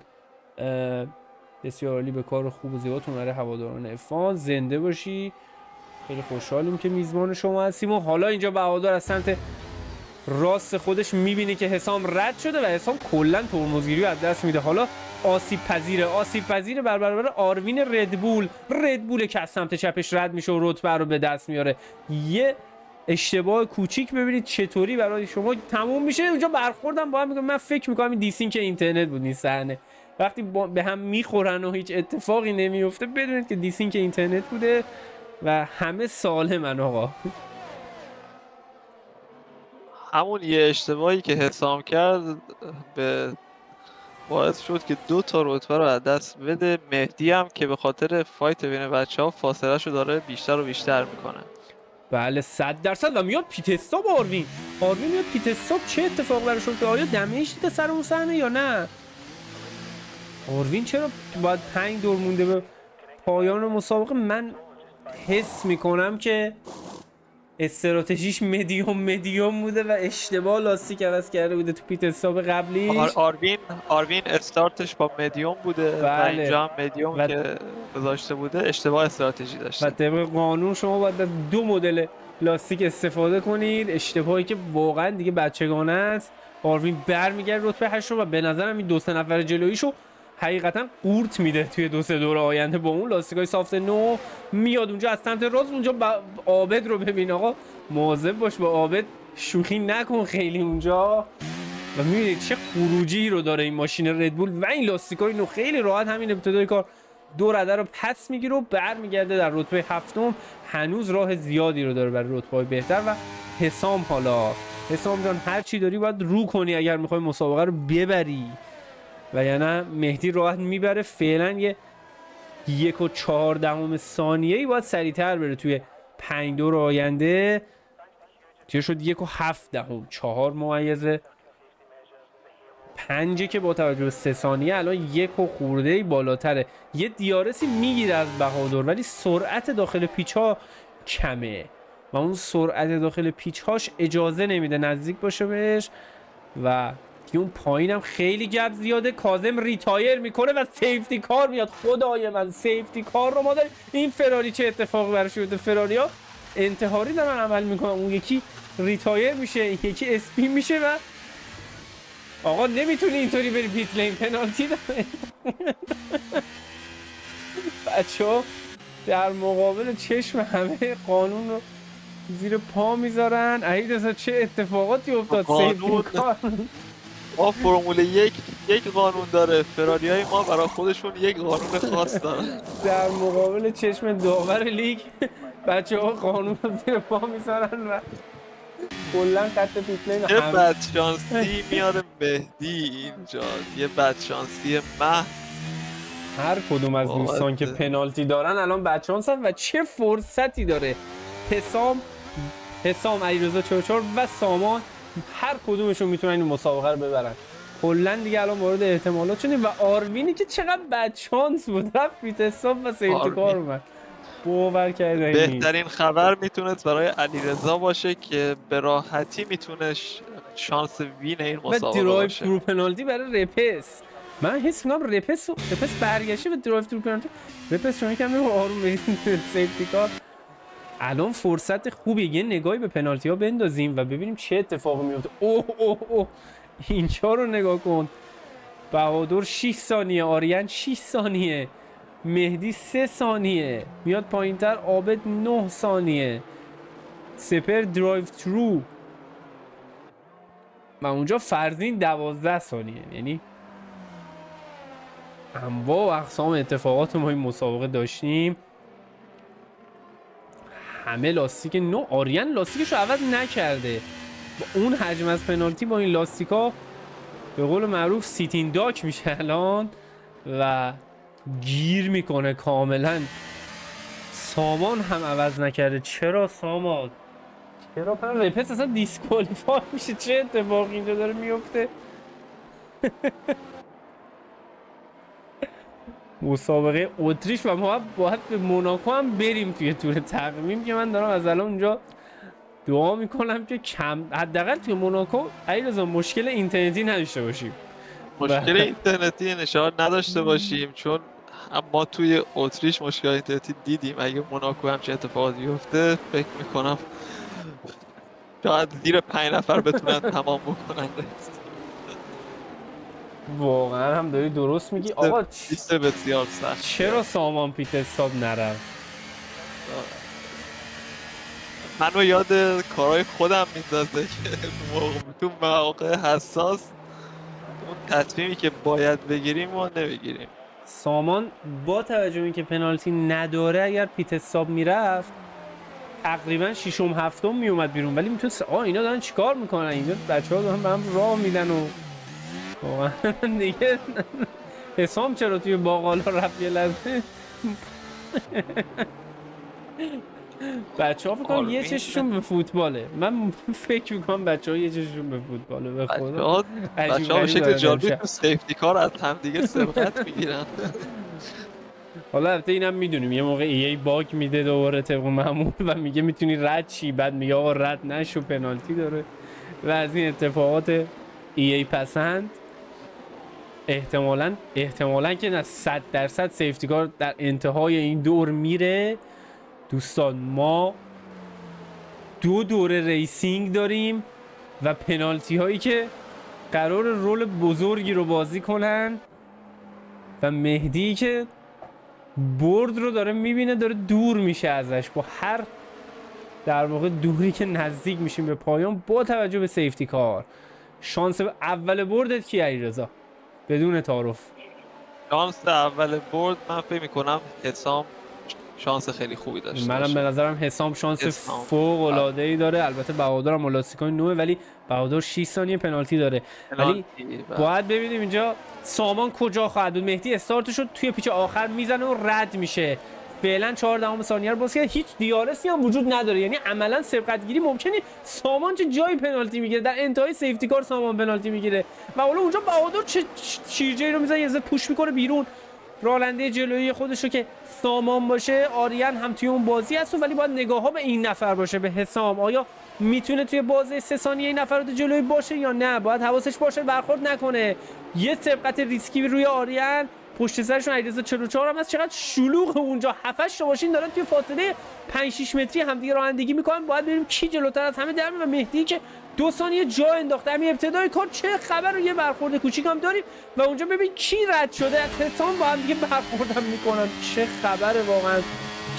بسیار عالی، به کار خوب و زیباتون برای هواداران افان، زنده باشی. خیلی خوشحالیم که میزبان شما هستیم. و حالا اینجا بهادر از سمت راست خودش میبینه که حسام رد شده و حسام کلا ترمزگیری رو از دست میده. حالا آسیب پذیره بر برابر آروین ردبول که از سمت چپش رد میشه و رتبه رو به دست میاره. یه اشتباه کوچیک ببینید چطوری برای شما تموم میشه. اونجا برخوردم با هم میگم، من فکر میکنم این دیسینک اینترنت بود این صحنه. وقتی به هم میخورن و هیچ اتفاقی نمیفته بدونید که دیسینک اینترنت بوده و همه سالمن آقا. همون یه اشتباهی که حسام کرد باعث شد که 2 تا رتبه رو از دست بده. مهدی هم که به خاطر فایت بین بچه‌ها فاصله شو داره بیشتر و بیشتر میکنه. بله 100% و میاد پیتستاپ آروین میاد پیتستاپ. چه اتفاق براش افتاد؟ آیا دمیج دیده سر اون صحنه یا نه؟ آروین چرا باید 5 دور مونده به پایان مسابقه؟ من حس میکنم که استراتژیش مدیوم بوده و اشتباه لاستیک عوض کرده بوده تو پیت استاپ قبلیش. آروین استارتش با مدیوم بوده و اینجا هم مدیوم که گذاشته بوده اشتباه استراتژی داشته. و طبق قانون شما باید از 2 مدل لاستیک استفاده کنید. اشتباهی که واقعا دیگه بچگانه است. آروین برمیگرده رتبه 8 رو و به نظرم این 2-3 نفر جلویشو حقیقتا قورت میده توی 2-3 دور آینده با اون لاستیکای سافت نو. میاد اونجا از سمت راست، اونجا عابد رو ببین آقا، مواظب باش با عابد، شوخی نکن خیلی اونجا. و میبینید چه خروجی رو داره این ماشین ردبول و این لاستیکای نو. خیلی راحت همین ابتدای کار 2 رده رو پس میگیره و برمیگرده در رتبه 7. هنوز راه زیادی رو داره برای رتبه‌های بهتر. و حسام جان هر چی داری باید رو کنی اگر میخوای مسابقه رو ببری و یا نه مهدی راحت میبره. فعلا یه 1/14 ثانیه‌ای باید سریعتر بره توی 5 دور آینده. چه شد 1/7، 4/5 که با توجه به 3 ثانیه الان 1 خورده بالاتره. یه دیارسی میگیره از بهادر ولی سرعت داخل پیچ ها کمه و اون سرعت داخل پیچ هاش اجازه نمیده نزدیک باشه بهش. و اون پایینم خیلی گپ زیاده. کاظم ریتایر میکنه و سیفتی کار میاد. خدای من سیفتی کار رو ما داریم. این فراری چه اتفاقی براش میفته؟ فراری ها انتحاری دارن عمل میکنن. اون یکی ریتایر میشه، این یکی اسپین میشه و آقا نمیتونی اینطوری بری پیت لین، پنالتی داره. بچه‌ها در مقابل چشم همه قانون رو زیر پا میذارن. علیرضا چه اتفاقاتی افتاد؟ سیفتی کار ما فرمول یک قانون داره، فراری های ما برای خودشون یک قانون خاص دارن. در مقابل چشم داور لیگ بچه ها قانون رو زیر پا میذارن و کلن خط پیتلین یه بدشانسی میاره مهدی اینجا، یه بدشانسی محض. هر کدوم از بابت- دوستان که پنالتی دارن الان بچه‌ها هستن و چه فرصتی داره حسام علیرضا چوچور و سامان، هر کدومشون میتونن این مسابقه رو ببرن. کلا دیگه الان مورد احتمالات شدیم و آروینی که چقدر بدشانس بود رفت فیت حساب و سیفتی کار اومد. باور کردنی نیست. بهترین خبر میتونست برای علیرضا باشه که به راحتی میتونه شانس وین این و مسابقه درایو باشه. ترو پنالتی برای رپس. من حس می‌کنم رپس برگشته به درایو ترو پنالتی. رپس شما یکم آروم برید سیفتی کار. الان فرصت خوبیه یه نگاهی به پنالتی ها بندازیم و ببینیم چه اتفاقی میفته. اوه اینجا رو نگاه کن. بهادر 6 ثانیه، آریان 6 ثانیه، مهدی 3 ثانیه، میاد پایینتر عابد 9 ثانیه، سپر درایو ترو و اونجا فرزین 12 ثانیه. یعنی انواع و اقسام اتفاقات ما این مسابقه داشتیم. همه لاستیک نو. آریان لاستیکش رو عوض نکرده. با اون حجم از پنالتی با این لاستیکا به قول معروف سیتین داک میشه الان و گیر میکنه کاملا. سامان هم عوض نکرده. چرا سامان؟ چرا پر رپس اصلا دیسکوالیفای میشه؟ چه اتفاقی اینجا داره میفته؟ مسابقه اتریش و ما باید به موناکو هم بریم توی تور تقویم که من دارم از الان اونجا دعا میکنم که حداقل توی موناکو علیرضا مشکل اینترنتی نداشته باشیم. مشکل اینترنتی نشان نداشته باشیم چون ما توی اتریش مشکل اینترنتی دیدیم. اگه موناکو هم چه اتفاقی بیفته فکر میکنم شاید زیر 5 نفر بتونن تمام بکنن. واقعا هم داری درست میگی. آقا لیست بسیار سخت. چرا سامان پیت حساب نرفت؟ منو یاد کارهای خودم میندازه که تو مواقع حساس اون تصمیمی که باید بگیریم ما نمیگیریم. سامان با توجه به اینکه پنالتی نداره اگر پیت حساب میرفت تقریبا ششم هفتم میومد بیرون، ولی میتونست اینا دارن چیکار میکنن اینجا بچه‌ها دارن به هم راه میدن و واقعا دیگه حسام چرا توی باقالا رفت یه لحظه. بچه‌ها فکر کنم یه چششون به فوتباله. من فکر میکنم بچه‌ها یه چششون به فوتباله. به خدا بچه‌ها به شکل جالبی تو سیفتی کار از هم دیگه سبقت میگیرن. حالا البته اینم میدونیم یه موقع ای باگ میده دوباره طبق معمول و میگه میتونی رد شی، بعد میگه آقا رد نشو پنالتی داره و از این اتفاقات ای پسند. احتمالاً که نه 100% سیفتی کار در انتهای این دور میره. دوستان ما 2 دوره ریسینگ داریم و پنالتی هایی که قرار رول بزرگی رو بازی کنن و مهدی که برد رو داره میبینه داره دور میشه ازش. با هر در واقع دوری که نزدیک میشیم به پایان با توجه به سیفتی کار. شانس اول بردت کی علیرضا؟ بدون تعارف. شانس اول برد من فکر میکنم حسام شانس خیلی خوبی داشته منم به نظرم حسام شانس فوق العاده ای داره. البته بهادر هم لاستیکای نوه ولی بهادر 6 ثانیه پنالتی داره. ولی باید ببینیم اینجا سامان کجا خواهد بود. مهدی استارتش رو توی پیچ آخر میزنه و رد میشه. فعلا 4 ثانیه رو باز کرد. هیچ دیارسی هم وجود نداره، یعنی عملا سبقت گیری ممکنه. سامان چه جای پنالتی میگیره؟ در انتهای سیفتی کار سامان پنالتی میگیره و حالا اونجا بهادر چه شیرجه‌ای رو میزنه، یه ذره پوش میکنه بیرون. راننده جلویی خودشو که سامان باشه، آریان هم توی اون بازی هست ولی باید نگاه ها به این نفر باشه، به حسام. آیا میتونه توی بازی 3 ثانیه این نفر رو جلوی باشه یا نه؟ باید حواسش باشه برخورد نکنه. یه سبقت ریسکی روی آریان، پشت سرشون علیرضا 44 هم هست. چقدر شلوغ اونجا، 7-8 تا ماشین دارن توی فاصله 5-6 متری همدیگه رانندگی میکنن. باید ببینیم کی جلوتر از همه در میاد. مهدی که 2 ثانیه جا انداخته. همین ابتدای کار چه خبر؟ یه برخورد کوچیک هم داریم و اونجا ببین کی رد شده از حسام، با هم دیگه برخوردم میکنن. چه خبره واقعا؟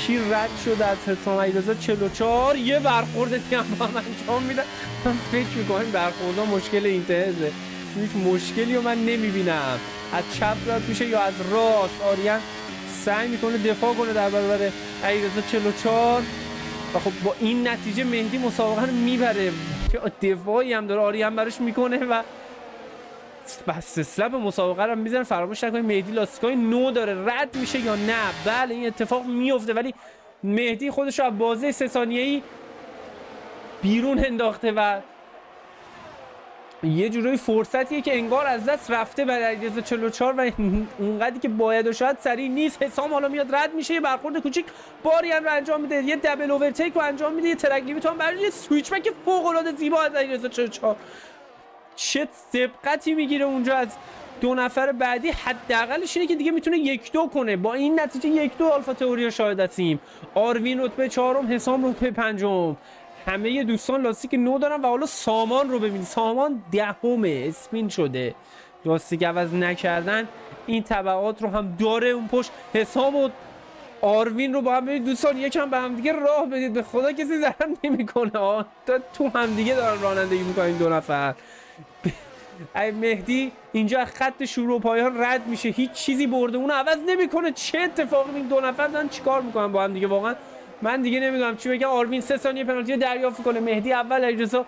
کی رد شده از حسام؟ علیرضا 44 یه برخورد دیگه هم انجام میدن. من فکر میکنم برخوردها مشکل اینترنته. هیچ مشکلی رو من نمیبینم. از چپ رد میشه یا از راست. آریان سعی میکنه دفاع کنه در برابر علیرضا 44 و خب با این نتیجه مهدی مسابقه رو میبره. چه دفاعی هم داره آریان براش میکنه و فست اسلپ مسابقه رو میزنه. فراموش نکنید مهدی لاستیکای نو داره، رد میشه یا نه؟ بله این اتفاق میفته، ولی مهدی خودش رو از بازه 3 ثانیه‌ای بیرون انداخته و یه جورایی فرصتیه که انگار از دست رفته برای علیرضا 44 و اونقدری که باید و شاید سریع نیست. حسام حالا میاد رد میشه، یه برخورد کوچیک باریان رو انجام میده، یه دبل اوورتیک رو انجام میده، یه ترک لیمیت هم برای یه سویچ بک فوق العاده زیبا از علیرضا 44. چه سبقتی میگیره اونجا از 2 نفر بعدی. حداقلش اینه که دیگه میتونه 1-2 کنه. با این نتیجه 1-2 آلفا تئوری شاهد هستیم. آروین رتبه 4م، حسام رتبه 5م. همه دوستان لاستیک نو دارن و حالا سامان رو ببینید. سامان 10م اسپین شده. لاستیک عوض نکردن این تبعات رو هم داره. اون پشت حسام و آروین رو با هم ببینید دوستان، یکم به هم دیگه راه بدید. به خدا کسی ضرر نمیکنه. تو هم دیگه دارن رانندگی میکنن این 2 نفر. مهدی اینجا از خط شروع و پایان رد میشه، هیچ چیزی برده اون عوض نمیکنه. چه اتفاقی این 2 نفر دارن چیکار میکنن با هم دیگه؟ واقعا من دیگه نمیدونم چی بگم. آروین 3 ثانیه پنالتی دریافت کنه، مهدی اول، علیرضا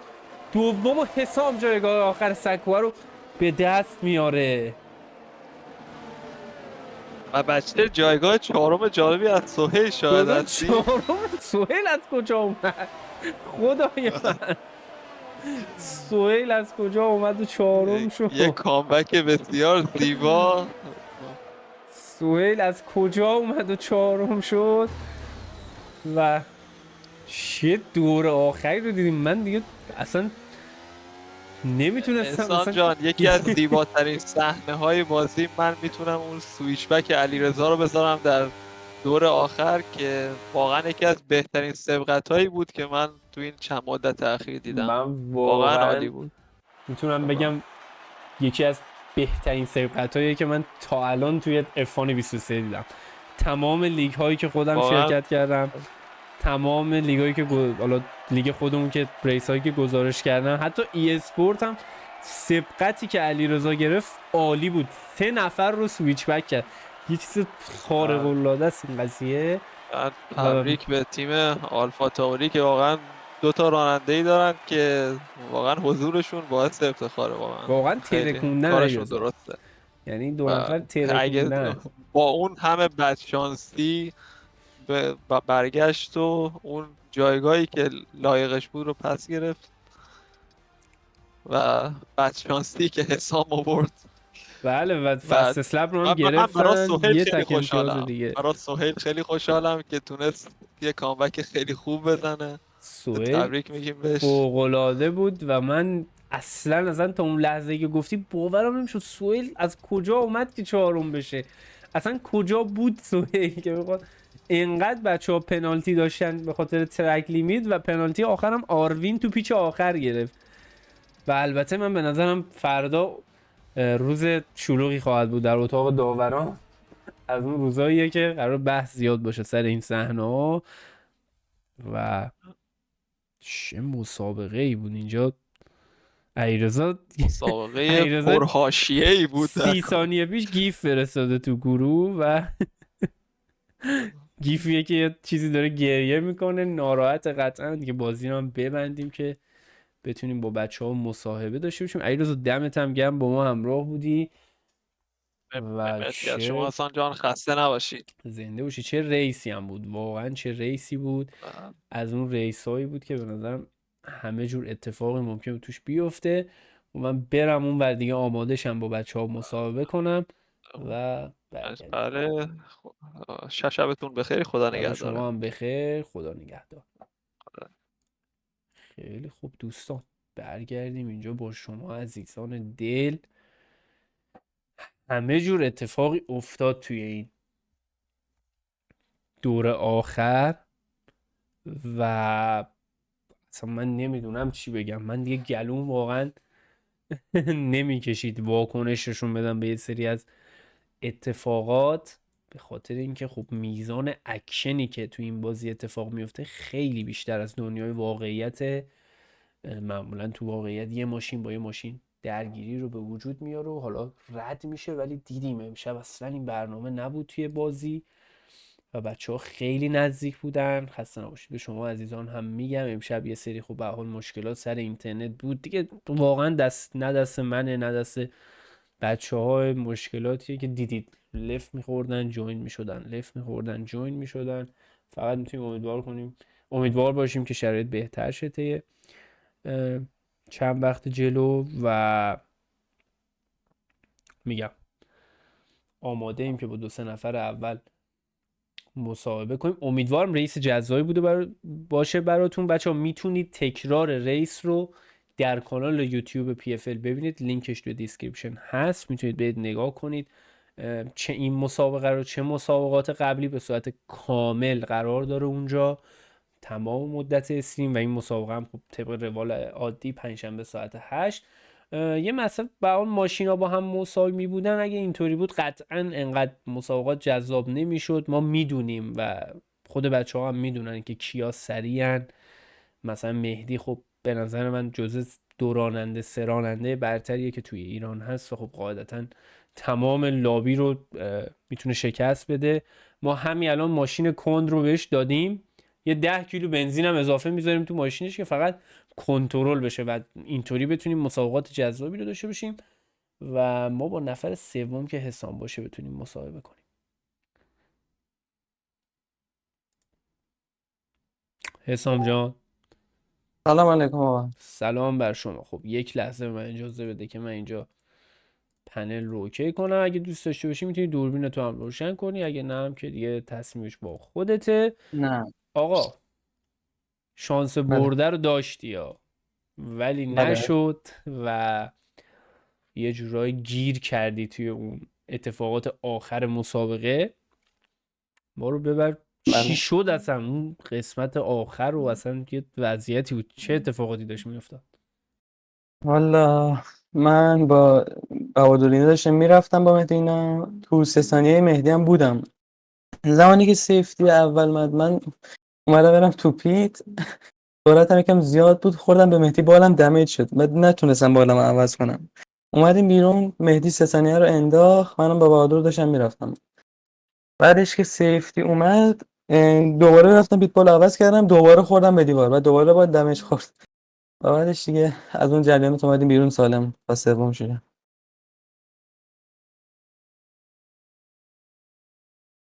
دوم و حسام جایگاه آخر سکوها رو به دست میاره. و بچه جایگاه 4م جالبی از سهیل شاهد هستی. سهیل از کجا اومد؟ خدای من سهیل از کجا اومد و 4م شد؟ یک کامبک بسیار زیبا. سهیل از کجا اومد و 4م شد و چه دور آخری رو دیدیم. من دیگه اصلا نمیتونستم. احسان جان یکی از زیباترین صحنه های بازی، من میتونم اون سویچ بک علیرضا رو بذارم در دور آخر که واقعا یکی از بهترین سبقت هایی بود که من تو این چند مدت اخیر دیدم. من واقعا عالی واقعا بود. میتونم بگم یکی از بهترین سبقت هایی که من تا الان توی F1 23 دیدم. تمام لیگ هایی که خودم واقعا شرکت کردم، تمام لیگ هایی که حالا لیگ خودمون که ریس هایی که گزارش کردن، حتی ای اسپورت هم سبقتی که علیرضا گرفت عالی بود. 3 نفر رو سویچ بک کرد. یه چیز خارق العاده است این قضیه. تبریک به تیم آلفا تاوری که واقعا 2 تا راننده‌ای دارن که واقعا حضورشون باعث افتخاره. واقعا خیلی ترکوندن کارشون علیرضا. درسته. یعنی 2 و نفر اگه ترکوندن. با اون همه بدشانسی برگشت و اون جایگاهی که لایقش بود رو پس گرفت و بدشانسی که حسام آورد. بله و فست اسلپ رو هم من برای گرفتن. سهیل یه خیلی تک امتیاز خوشحالم. دیگه. برای سهیل خیلی خوشحالم که تونست یه کامبک خیلی خوب بزنه. سهیل تبریک میگیم بهش. فوق‌العاده بود و من اصلا تا اون لحظه که گفتی باورم نمیشد سهیل از کجا اومد که 4م بشه. اصلا کجا بود سهیل که بخواد اینقدر بچه‌ها پنالتی داشتن به خاطر ترک لیمیت و پنالتی آخرم آروین تو پیچ آخر گرفت. و البته من به نظرم فردا روز شلوغی خواهد بود در اتاق داوران. از اون روزاییه که قرار بحث زیاد باشه سر این صحنه‌ها. و چه مسابقه ای بود اینجا. علیرضا مسابقه پرحاشیه‌ای بود. 30 ثانیه پیش گیف فرستاده تو گروه و گیفیه که یه چیزی داره گریه میکنه، ناراحت قطعا که بازی رو هم ببندیم که بتونیم با بچه‌ها مصاحبه داشته باشیم. علیرضا دمت هم گرم با ما همراه بودی و مرسی از شما حسن جان، خسته نباشید. زنده باشی. چه ریسی هم بود، واقعا چه ریسی بود. از اون ریسایی بود که به نظرم همه جور اتفاقی ممکنه توش بیفته و من برم اون ور دیگه آماده شم با بچه‌ها مصاحبه کنم و بله. شبتون بخیر. خدا نگهدار. شما هم بخیر. خدا نگهدار. خیلی خوب دوستان، برگردیم اینجا با شما عزیزان دل. همه جور اتفاقی افتاد توی این دور آخر و اصلا من نمیدونم چی بگم. من دیگه گلوم واقعا نمیکشید واکنششون بدم به یه سری از اتفاقات، به خاطر اینکه خب میزان اکشنی که تو این بازی اتفاق میفته خیلی بیشتر از دنیای واقعیت. معمولا تو واقعیت یه ماشین با یه ماشین درگیری رو به وجود میاره و حالا رد میشه، ولی دیدیم امشب اصلا این برنامه نبود توی بازی و بچه‌ها خیلی نزدیک بودن. خسته نباشید به شما عزیزان هم میگم. امشب یه سری خب به حال مشکلات سر اینترنت بود دیگه، واقعا نه دست منه نه دست بچه ها مشکلاتیه که دیدید لفت میخوردن جوین میشدن، لفت میخوردن جوین میشدن. فقط میتونیم امیدوار باشیم که شرایط بهتر شه طی چند وقت جلو و میگم آماده ایم که با 2-3 نفر اول مصاحبه کنیم. امیدوارم ریس جذابی باشه براتون. بچه ها میتونید تکرار ریس رو در کانال یوتیوب PFL ببینید، لینکش تو دیسکریپشن هست، میتونید برید نگاه کنید. چه این مسابقه رو چه مسابقات قبلی به صورت کامل قرار داره اونجا تمام مدت استریم، و این مسابقه هم خب طبق روال عادی پنجشنبه ساعت 8. یه مثلا با اون ماشینا با هم مساوی می بودن، اگه اینطوری بود قطعا انقدر مسابقات جذاب نمیشد. ما میدونیم و خود بچه ها هم میدونن که کیا سریعن. مثلا مهدی خب به نظر من جزء دوراننده سراننده برتریه که توی ایران هست و خب قاعدتا تمام لابی رو میتونه شکست بده. ما همین الان ماشین کند رو بهش دادیم، یه 10 کیلو بنزین هم اضافه میذاریم تو ماشینش که فقط کنترل بشه و اینطوری بتونیم مسابقات جذابی رو داشته باشیم و ما با نفر سوم که حسام باشه بتونیم مصاحبه کنیم. حسام جان سلام علیکم آقا. سلام بر شما. خب یک لحظه به من اجازه بده که من اینجا پنل رو اوکی کنم. اگه دوست داشته باشی میتونی دوربین تو هم روشن کنی، اگه نه هم که دیگه تصمیمش با خودته. نه. آقا شانس بله. برده رو داشتی ها، ولی بله. نشد و یه جورایی گیر کردی توی اون اتفاقات آخر مسابقه. ما رو ببر چی بله. شد اصلا اون قسمت آخر و اصلا یه وضعیتی بود، چه اتفاقاتی داشت میافتاد؟ والا من با بهادرینه داشتم میرفتم با مهدی اینا تو 3 ثانیه مهدی هم بودم. زمانی که سیفتی اول من اومدم برم تو پیت، سرعتم یکم زیاد بود، خوردم به مهدی، بالم دمیج شد، من نتونستم بالم عوض کنم. اومدیم بیرون، مهدی 3 ثانیه رو انداخت، منم با بهادر داشتم میرفتم. بعدش که سیفتی اومد دوباره رفتم پیت بال عوض کردم، دوباره خوردم به دیوار و دوباره با دمیج خورد. و بعدش دیگه از اون جریانات اومدیم بیرون سالم و سوم شدیم.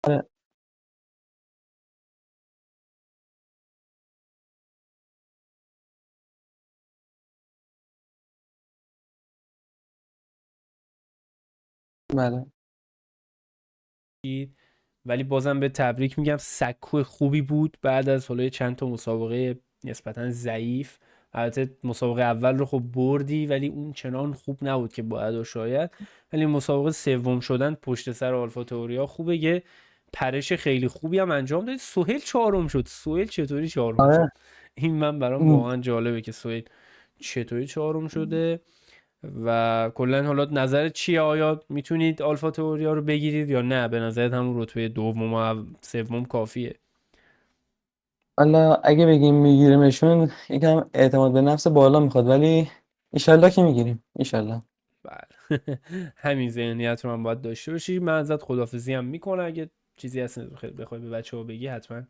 آره. بله. ولی بازم به تبریک میگم، سکو خوبی بود بعد از حالا چند تا مسابقه نسبتا ضعیف. البته مسابقه اول رو خب بردی ولی اون چنان خوب نبود که باید و شاید، ولی مسابقه سوم شدن پشت سر آلفا تئوریا خوبه. یه پرش خیلی خوبی هم انجام داد. سهیل چهارم شد. سهیل چطوری چهارم شد؟ آره. این من برام ام. واقعا جالبه که سهیل چطوری چهارم شده. و کلا حالا نظرت چیه؟ آیا میتونید آلفا تئوریا رو بگیرید یا نه به نظرت همون رتبه دوم و سوم کافیه؟ حالا اگه بگیم میگیریمشون یکم اعتماد به نفس بالا میخواد، ولی ایشالله که میگیریم ایشالله. بله همین ذهنیت رو هم باید داشته باشی. من ازت خدافظی هم میکنم. اگه چیزی هست بخوای به بچه ها بگی حتما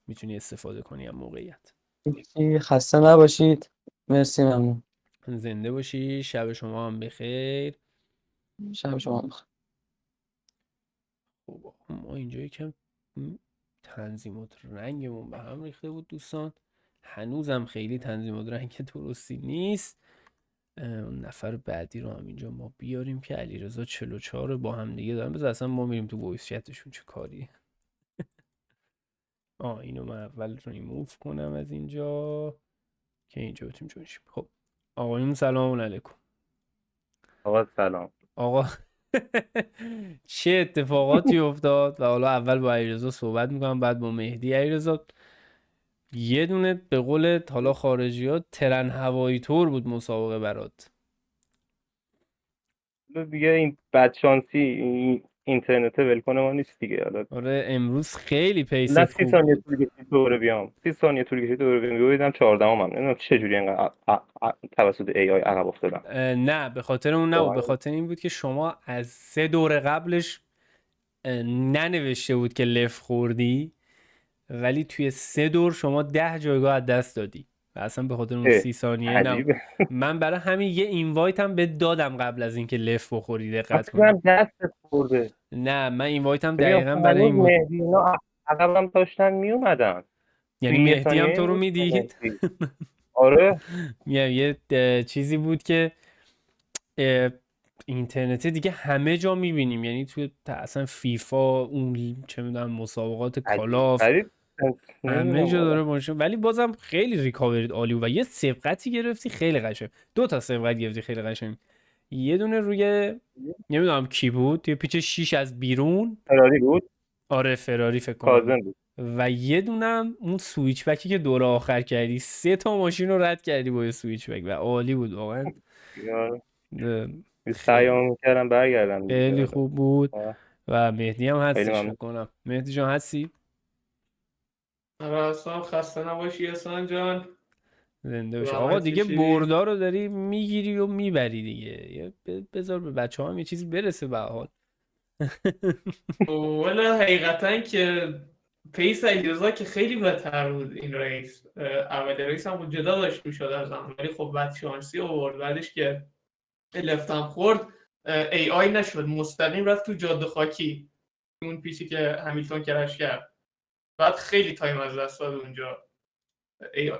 میتونی استفاده کنی از موقعیت. خسته نباشید. مرسی، ممنون. زنده باشی. شب شما هم بخیر. شب شما بخیر. خب ما اینجا یکم تنظیمات رنگمون به هم ریخته بود دوستان. هنوزم خیلی تنظیمات رنگ درستی نیست. اون نفر بعدی رو هم اینجا ما بیاریم که علیرضا 44 با هم دیگه دارن. بذار اصلا ما میریم تو وایس چتشون چه کاری. اینو من اول ریموف کنم از اینجا که اینجا بتونیم جوین شیم. خب آقایون سلام علیکم. آقا سلام. آقا چه اتفاقاتی افتاد؟ و حالا اول با علیرضا صحبت میکنم بعد با مهدی. علیرضا یه دونه به قول حالا خارجی‌ها ترن هوایی تور بود مسابقه برات. دیگه این بدشانسی این اینترنت ولکنه ما نیست دیگه. حالا آره امروز خیلی پیست نه 30 خوب ثانیه بود. طول کشید دوره بیام، 30 ثانیه طول کشید دوره بیام ببینم 14 هم نمیدونم چه جوری اینقدر توسط AI عقب افتادم. نه به خاطر اون نبود، به واقعا خاطر این بود که شما از 3 دور قبلش ننوشته بود که لف خوردی، ولی توی 3 دور شما 10 جایگاه از دست دادی و اصلا به خاطر اون 30 ثانیه عجیبه. من برای همین یه اینوایت هم بهت دادم قبل از اینکه لف بخوری، دقت کن. من دستت خورده. نه من اینوایت هم ببین دقیقا برای هنوز این بود. مهدی اینا عقبم داشتن میومدن. یعنی توی یه مهدی هم ثانیه تو رو بود میدید. مهدی. آره یه چیزی بود که اینترنتی دیگه همه جا میبینیم، یعنی توی اصلا فیفا، اون چه میدونم مسابقات کالاف، عجیب. همه نمی‌دونم جا والا. داره باشه. ولی بازم خیلی ریکاوریت عالی بود و یه سبقتی گرفتی خیلی قشنگ. 2 تا سبقت گرفتی خیلی قشنگ. یه دونه روی نمیدونم کی بود، یه پیچ 6 از بیرون، فراری بود. آره فراری فکر کنم، کازم بود. و یه دونم اون سویچ بکی که دور آخر کردی، 3 تا ماشین رو رد کردی با یه سویچ بک و عالی بود واقعا. آره. اه، سعیام میکردم برگردم دیگه. خیلی خوب بود. آه. و مهدی هم خیلی هستش ممنون. فکر کنم. مهدی جان هستی؟ آره اصلا خسته نباشی احسان جان. زنده باشه زحمت آقا. دیگه کشیدی. بردا رو داری میگیری و میبری دیگه، بذار به بچه هم یه چیزی برسه به حال. ولی حقیقتا که پیس علیرضا که خیلی بهتر بود این ریس. اول ریس هم جدا داشت میشد از هم، ولی خب بعد شانسی آورد. بعدش که لفتم خورد ای آی نشد، مستقیم رفت تو جاده خاکی، اون پیچی که همیلتون کرش کرد. بعد خیلی تایم از دست داد اونجا.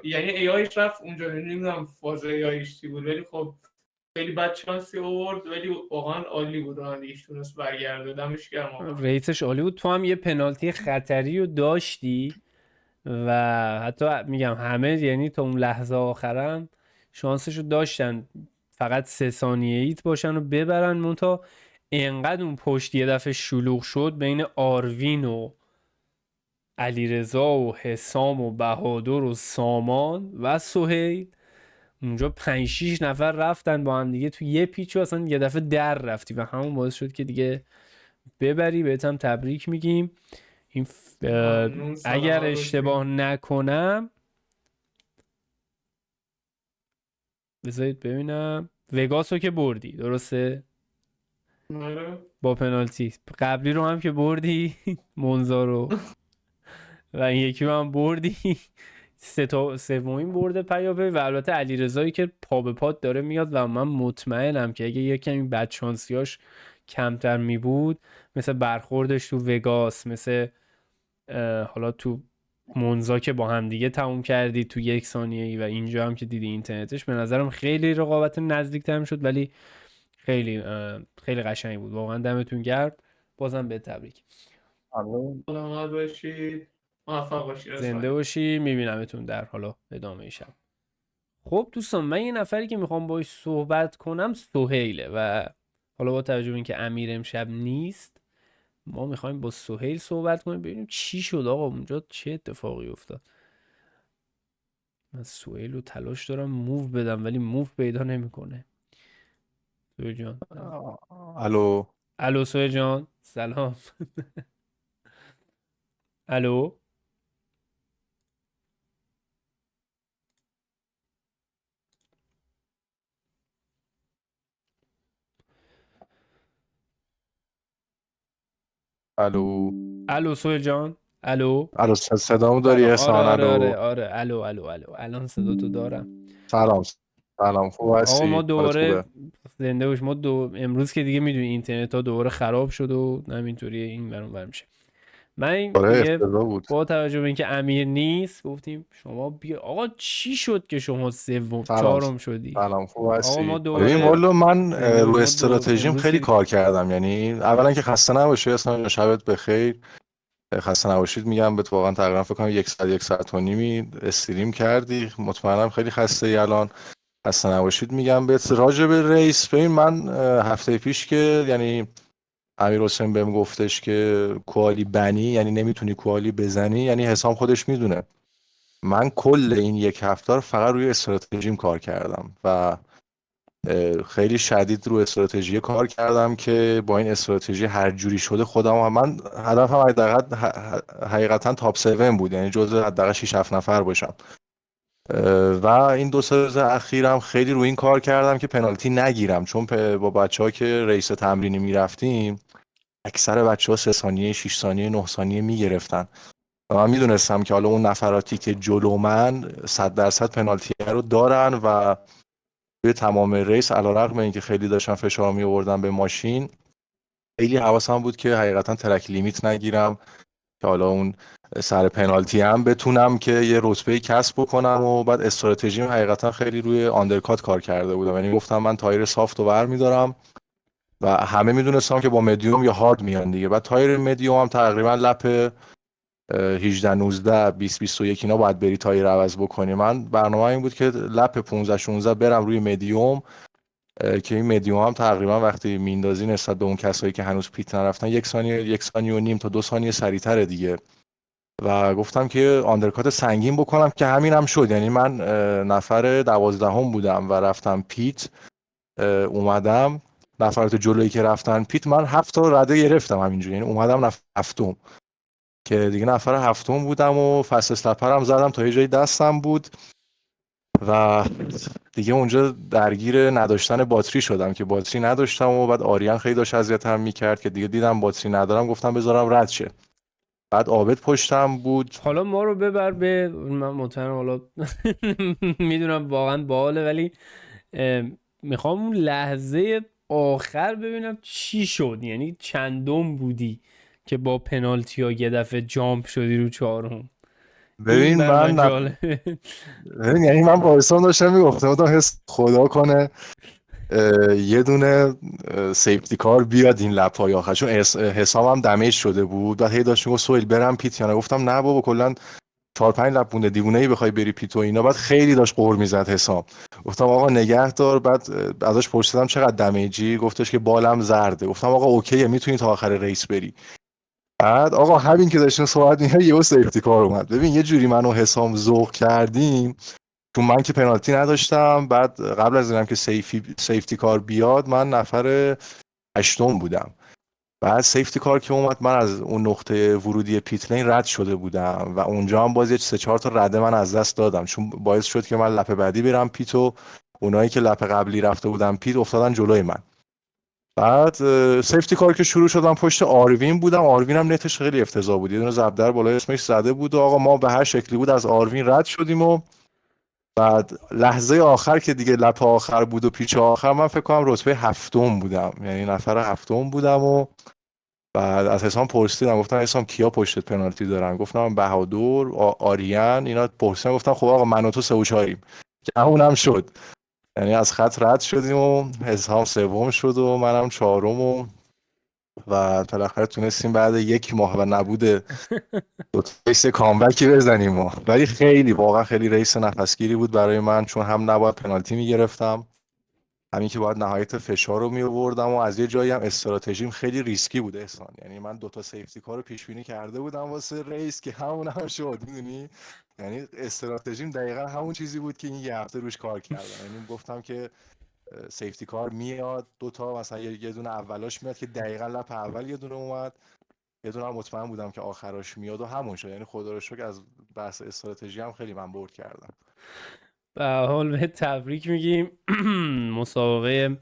یعنی ای آیش رفت اونجا، نمیدونم فاز ای آیش چی بود، ولی خب خیلی بد شانسی آورد. ولی واقعا عالی بود، رانندگیش تونست برگرده. دمش گرم واقعا. ریسش عالی بود. تو هم یه پنالتی خطری رو داشتی و حتی میگم همه، یعنی تا اون لحظه آخرم شانسشو داشتن فقط 3 ثانیه ایت باشن و ببرن. منتها انقدر اون پشت یه دفعه شلوغ شد بین آروین و علیرضا و حسام و بهادر و سامان و سهیل، اونجا 5-6 نفر رفتن با هم دیگه تو یه پیچ و اصلا یه دفعه در رفتی و همون باعث شد که دیگه ببری. بهت هم تبریک میگیم. این ممنون، سلامت اگر باشی. اشتباه نکنم بذارید ببینم، وگاس رو که بردی درسته آره. با پنالتی، قبلی رو هم که بردی مونزا رو و این یکی رو هم بردی. سومین برده پیاپی. و البته علیرضایی که پا به پات داره میاد و من مطمئنم که اگه یه کمی بدشانسیاش کمتر می بود، مثل برخوردش تو وگاس، مثل حالا تو مونزا که با هم دیگه تموم کردی تو 1 ثانیه ای و اینجا هم که دیدی اینترنتش، به نظرم خیلی رقابت نزدیک تر شد. ولی خیلی خیلی قشنگ بود واقعا. دمتون گرم. بازم به تبریک. ممنون. سلامت باشید، موفق باشید. زنده باشی. میبینمتون در حالا ادامه شب. خب دوستان، من یه نفری که میخوام باهاش صحبت کنم سهیله و حالا با توجه به اینکه امیر امشب نیست، ما میخوایم با سهیل صحبت کنیم ببینیم چی شد آقا اونجا، چه اتفاقی افتاد. من سهیل رو تلاش دارم موو بدم ولی موو پیدا نمیکنه. سهیل جان. الو. الو سهیل جان سلام. الو. الو. الو سهیل جان. الو. الو صدامو داری سلام. احسان؟ آره الو. آره الو الان صدا تو دارم. سلام. سلام، خوب آقا ما هستی؟ حالت دوباره خوبه؟ زنده باش. ما امروز که دیگه میدونی اینترنت ها دوباره خراب شد و همینطوریه، این برام بر میشه. من آره دیگه افتضاح بود. با توجه به اینکه امیر نیست گفتیم شما بیا. آقا چی شد که شما سوم سلام. چهارم شدی؟ سلام، خوب آقا هستی؟ ما ببین دوباره والا من زنده رو باش. ما استراتژیم امروز خیلی که کار کردم. یعنی اولا که خسته نباشی اصلا، شبت بخیر. خسته نباشید میگم بهت. واقعا تقریبا فکر کنم 1 ساعت و نیمی استریم کردی. مطمئنم خیلی خسته ای الان. خسته نباشید میگم بهت. راجع به ریس، ببین من هفته پیش که یعنی امیر حسین بهم گفتش که کوالی بنی، یعنی نمیتونی کوالی بزنی، یعنی حسام خودش میدونه من کل این 1 هفته رو فقط روی استراتژیم کار کردم و خیلی شدید رو استراتژی کار کردم که با این استراتژی هر جوری شده خودم، من هدفم حقیقتا تاپ 7 بود، یعنی جزو حداقل 6-7 نفر باشم. و این 2-3 روز اخیرم خیلی روی این کار کردم که پنالتی نگیرم، چون با بچه‌ها که ریس تمرینی میرفتیم اکثر بچه‌ها 3 ثانیه 6 ثانیه 9 ثانیه میگرفتن و من میدونستم که حالا اون نفراتی که جلو من 100% پنالتی رو دارن و توی تمام ریس علیرغم اینکه خیلی داشتن فشار می آوردن به ماشین، خیلی حواسم بود که حقیقتا ترک لیمیت نگیرم که حالا اون سر پنالتی هم بتونم که یه رتبه کسب بکنم. و بعد استراتژیم حقیقتا خیلی روی آندرکات کار کرده بودم، یعنی گفتم من تایر سافت رو برمیدارم و همه میدونستم که با مدیوم یا هارد میان دیگه. بعد تایر مدیوم هم تقریبا لپ 18 19 20 21 اینا باید بری تایر عوض بکنی. من برنامه این بود که لپ 15 16 برم روی مدیوم، که این مدیوم هم تقریبا وقتی میندازی نسبت به اون کسایی که هنوز پیت نرفتن 1 ثانیه تا 2 ثانیه سریعتره دیگه. و گفتم که آندرکات سنگین بکنم که همین هم شد. یعنی من نفر 12 بودم و رفتم پیت، اومدم نفرات جلویی که رفتن پیت من 7 تا رده گرفتم همینجوری، یعنی اومدم نفر هفتم که دیگه نفر هفتم بودم و فست استپرم زدم تا یه جایی دستم بود و دیگه اونجا درگیر نداشتن باتری شدم که باتری نداشتم و بعد آریان خیلی داشت اذیتم میکرد که دیگه دیدم باتری ندارم، گفتم بذارم رد شه. بعد عابد پشتم بود. حالا ما رو ببر به من مطمئنم حالا میدونم واقعا باحاله، ولی میخوام اون لحظه آخر ببینم چی شد، یعنی چندم بودی که با پنالتی ها یه دفعه جامپ شدی رو چهارم. ببین این برای من من جالبه. ببین یعنی من با حسام داشتم میگفتم تا حس خدا کنه یه دونه سیفتی کار بیاد این لپای آخر، چون حسام هم دمیج شده بود و هی داشت میگفت سویل برم پیت یا نه. گفتم نه بابا کلا 4-5 لپ مونده، دیوونه ای بخوای بری پیت و اینا. بعد خیلی داشت قور میزد حسام، گفتم آقا نگه دار. بعد ازش پرسیدم چقدر دمیجی، گفتش که بالم زرده. گفتم آقا اوکیه میتونی تا آخر ریس بری. بعد آقا همین که داشتیم صحبت می‌کردیم یهو سیفتی کار اومد. ببین یه جوری منو حسام ذوق کردیم، چون من که پنالتی نداشتم. بعد قبل از اینم که سیفتی کار بیاد من نفر 8م بودم. بعد سیفتی کار که اومد من از اون نقطه ورودی پیت لین رد شده بودم و اونجا هم باز یه 3-4 تا رده من از دست دادم، چون باعث شد که من لپ بعدی برم پیت و اونایی که لپ قبلی رفته بودن پیت افتادن جلوی من. بعد سیفتی کار که شروع شدم پشت آروین بودم. آروین هم نتش خیلی افتضاح بود، یه دونه زبدر بالای اسمش زده بود و آقا ما به هر شکلی بود از آروین رد شدیم. و بعد لحظه آخر که دیگه لپ آخر بود و پیچ آخر، من فکر کنم رتبه 7م بودم، یعنی نفر 7م بودم. و بعد از حسام پرسیدم، گفتم حسام کیا پشتت پنالتی دارن؟ گفتم بهادر، آریان، اینا پرسیدن. گفتم خب آقا من و تو 3 و 4یم که همون هم شد، یعنی از خط رد شدیم و حسام 3م شد و منم 4م و بالاخره تونستیم بعد 1 ماه و نبود دو تا ریس کامبکی بزنیم ما. ولی خیلی واقعا خیلی ریس نفسگیری بود برای من، چون هم نباید پنالتی میگرفتم، همین که باید نهایت فشار رو می آوردم و از یه جایی هم استراتژیم خیلی ریسکی بود احسان. یعنی من 2 تا سیفتی کار رو پیش بینی کرده بودم واسه ریس که همون هم شد، میدونی، یعنی استراتژیم دقیقا همون چیزی بود که این یه هفته روش کار کردم. یعنی گفتم که سیفتی کار میاد 2 تا، مثلا یه دونه اولاش میاد که دقیقا لپ اول یه دونه اومد، یه دونه هم مطمئن بودم که آخراش میاد و همون شد. یعنی خدا رو شکر از بحث استراتژی هم خیلی من برد کردم. به هر حال به تبریک میگیم. مسابقه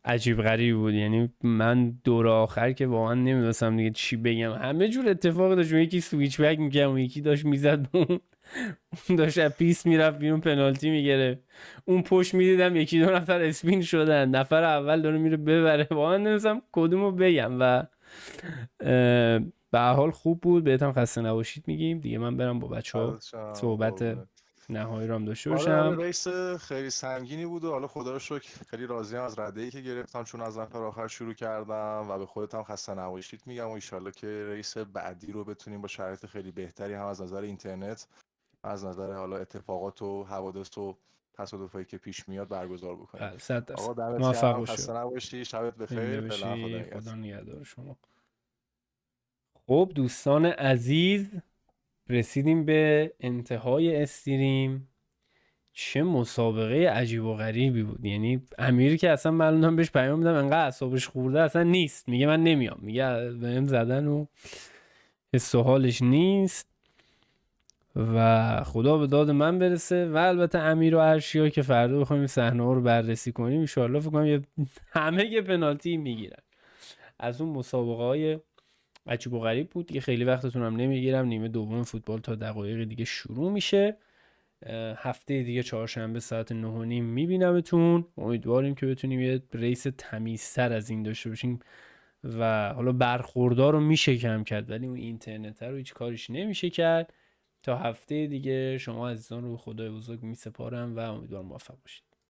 عجیب غریبی بود، یعنی من دور آخر که واقعا نمیدونستم دیگه چی بگم، همه جور اتفاق داشت. یکی سویچ بک میگم و یکی داشت میزد اون داشت از پیس میرفت بیرون پنالتی میگرفت، اون پشت میدیدم یکی دو نفر اسپین شدن، نفر اول داره میره ببره، واقعا نمیدونستم کدومو بگم. و به هر حال خوب بود، بهتم خسته نباشید میگیم دیگه. من برم با بچه‌ها صحبت نهایی رو هم داشته باشم. آره ریس خیلی سنگینی بود و حالا خدا رو شکر خیلی راضیم از رده‌ای که گرفتم، چون از نفر آخر شروع کردم و به خودت هم خسته نباشید میگم و ایشالله که ریس بعدی رو بتونیم با شرایط خیلی بهتری، هم از نظر اینترنت، از نظر حالا اتفاقات و حوادث و تصادفایی که پیش میاد برگزار بکنیم. بله 100%. آقا دمت موفق گرم، باشی. خسته نباشی، شبت بخیر، فعلا خدا نگهدار شما. خب دوستان عزیز، رسیدیم به انتهای استریم. چه مسابقه عجیب و غریبی بود. یعنی امیر که اصلا معلومم بهش پیام میدم انقدر اعصابش خورده اصلا نیست، میگه من نمیام، میگه بهم زدن و حس و حالش نیست و خدا به داد من برسه. و البته امیر و ارشیا که فردا بخوایم این صحنه ها رو بررسی کنیم ان شاءالله فکر کنم همه یه پنالتی میگیرن. از اون مسابقه های عجیب و غریب بود دیگه. خیلی وقتتون هم نمیگیرم. نیمه دوم فوتبال تا دقایق دیگه شروع میشه. هفته دیگه چهارشنبه ساعت 9:30 میبینمتون. امیدواریم که بتونیم یه ریس تمیزتر از این داشته باشیم و حالا برخوردار رو میشه کم کرد ولی اون اینترنت رو هیچ کاریش نمیشه کرد. تا هفته دیگه شما عزیزان رو به خدای بزرگ میسپارم و امیدوارم موفق باشید.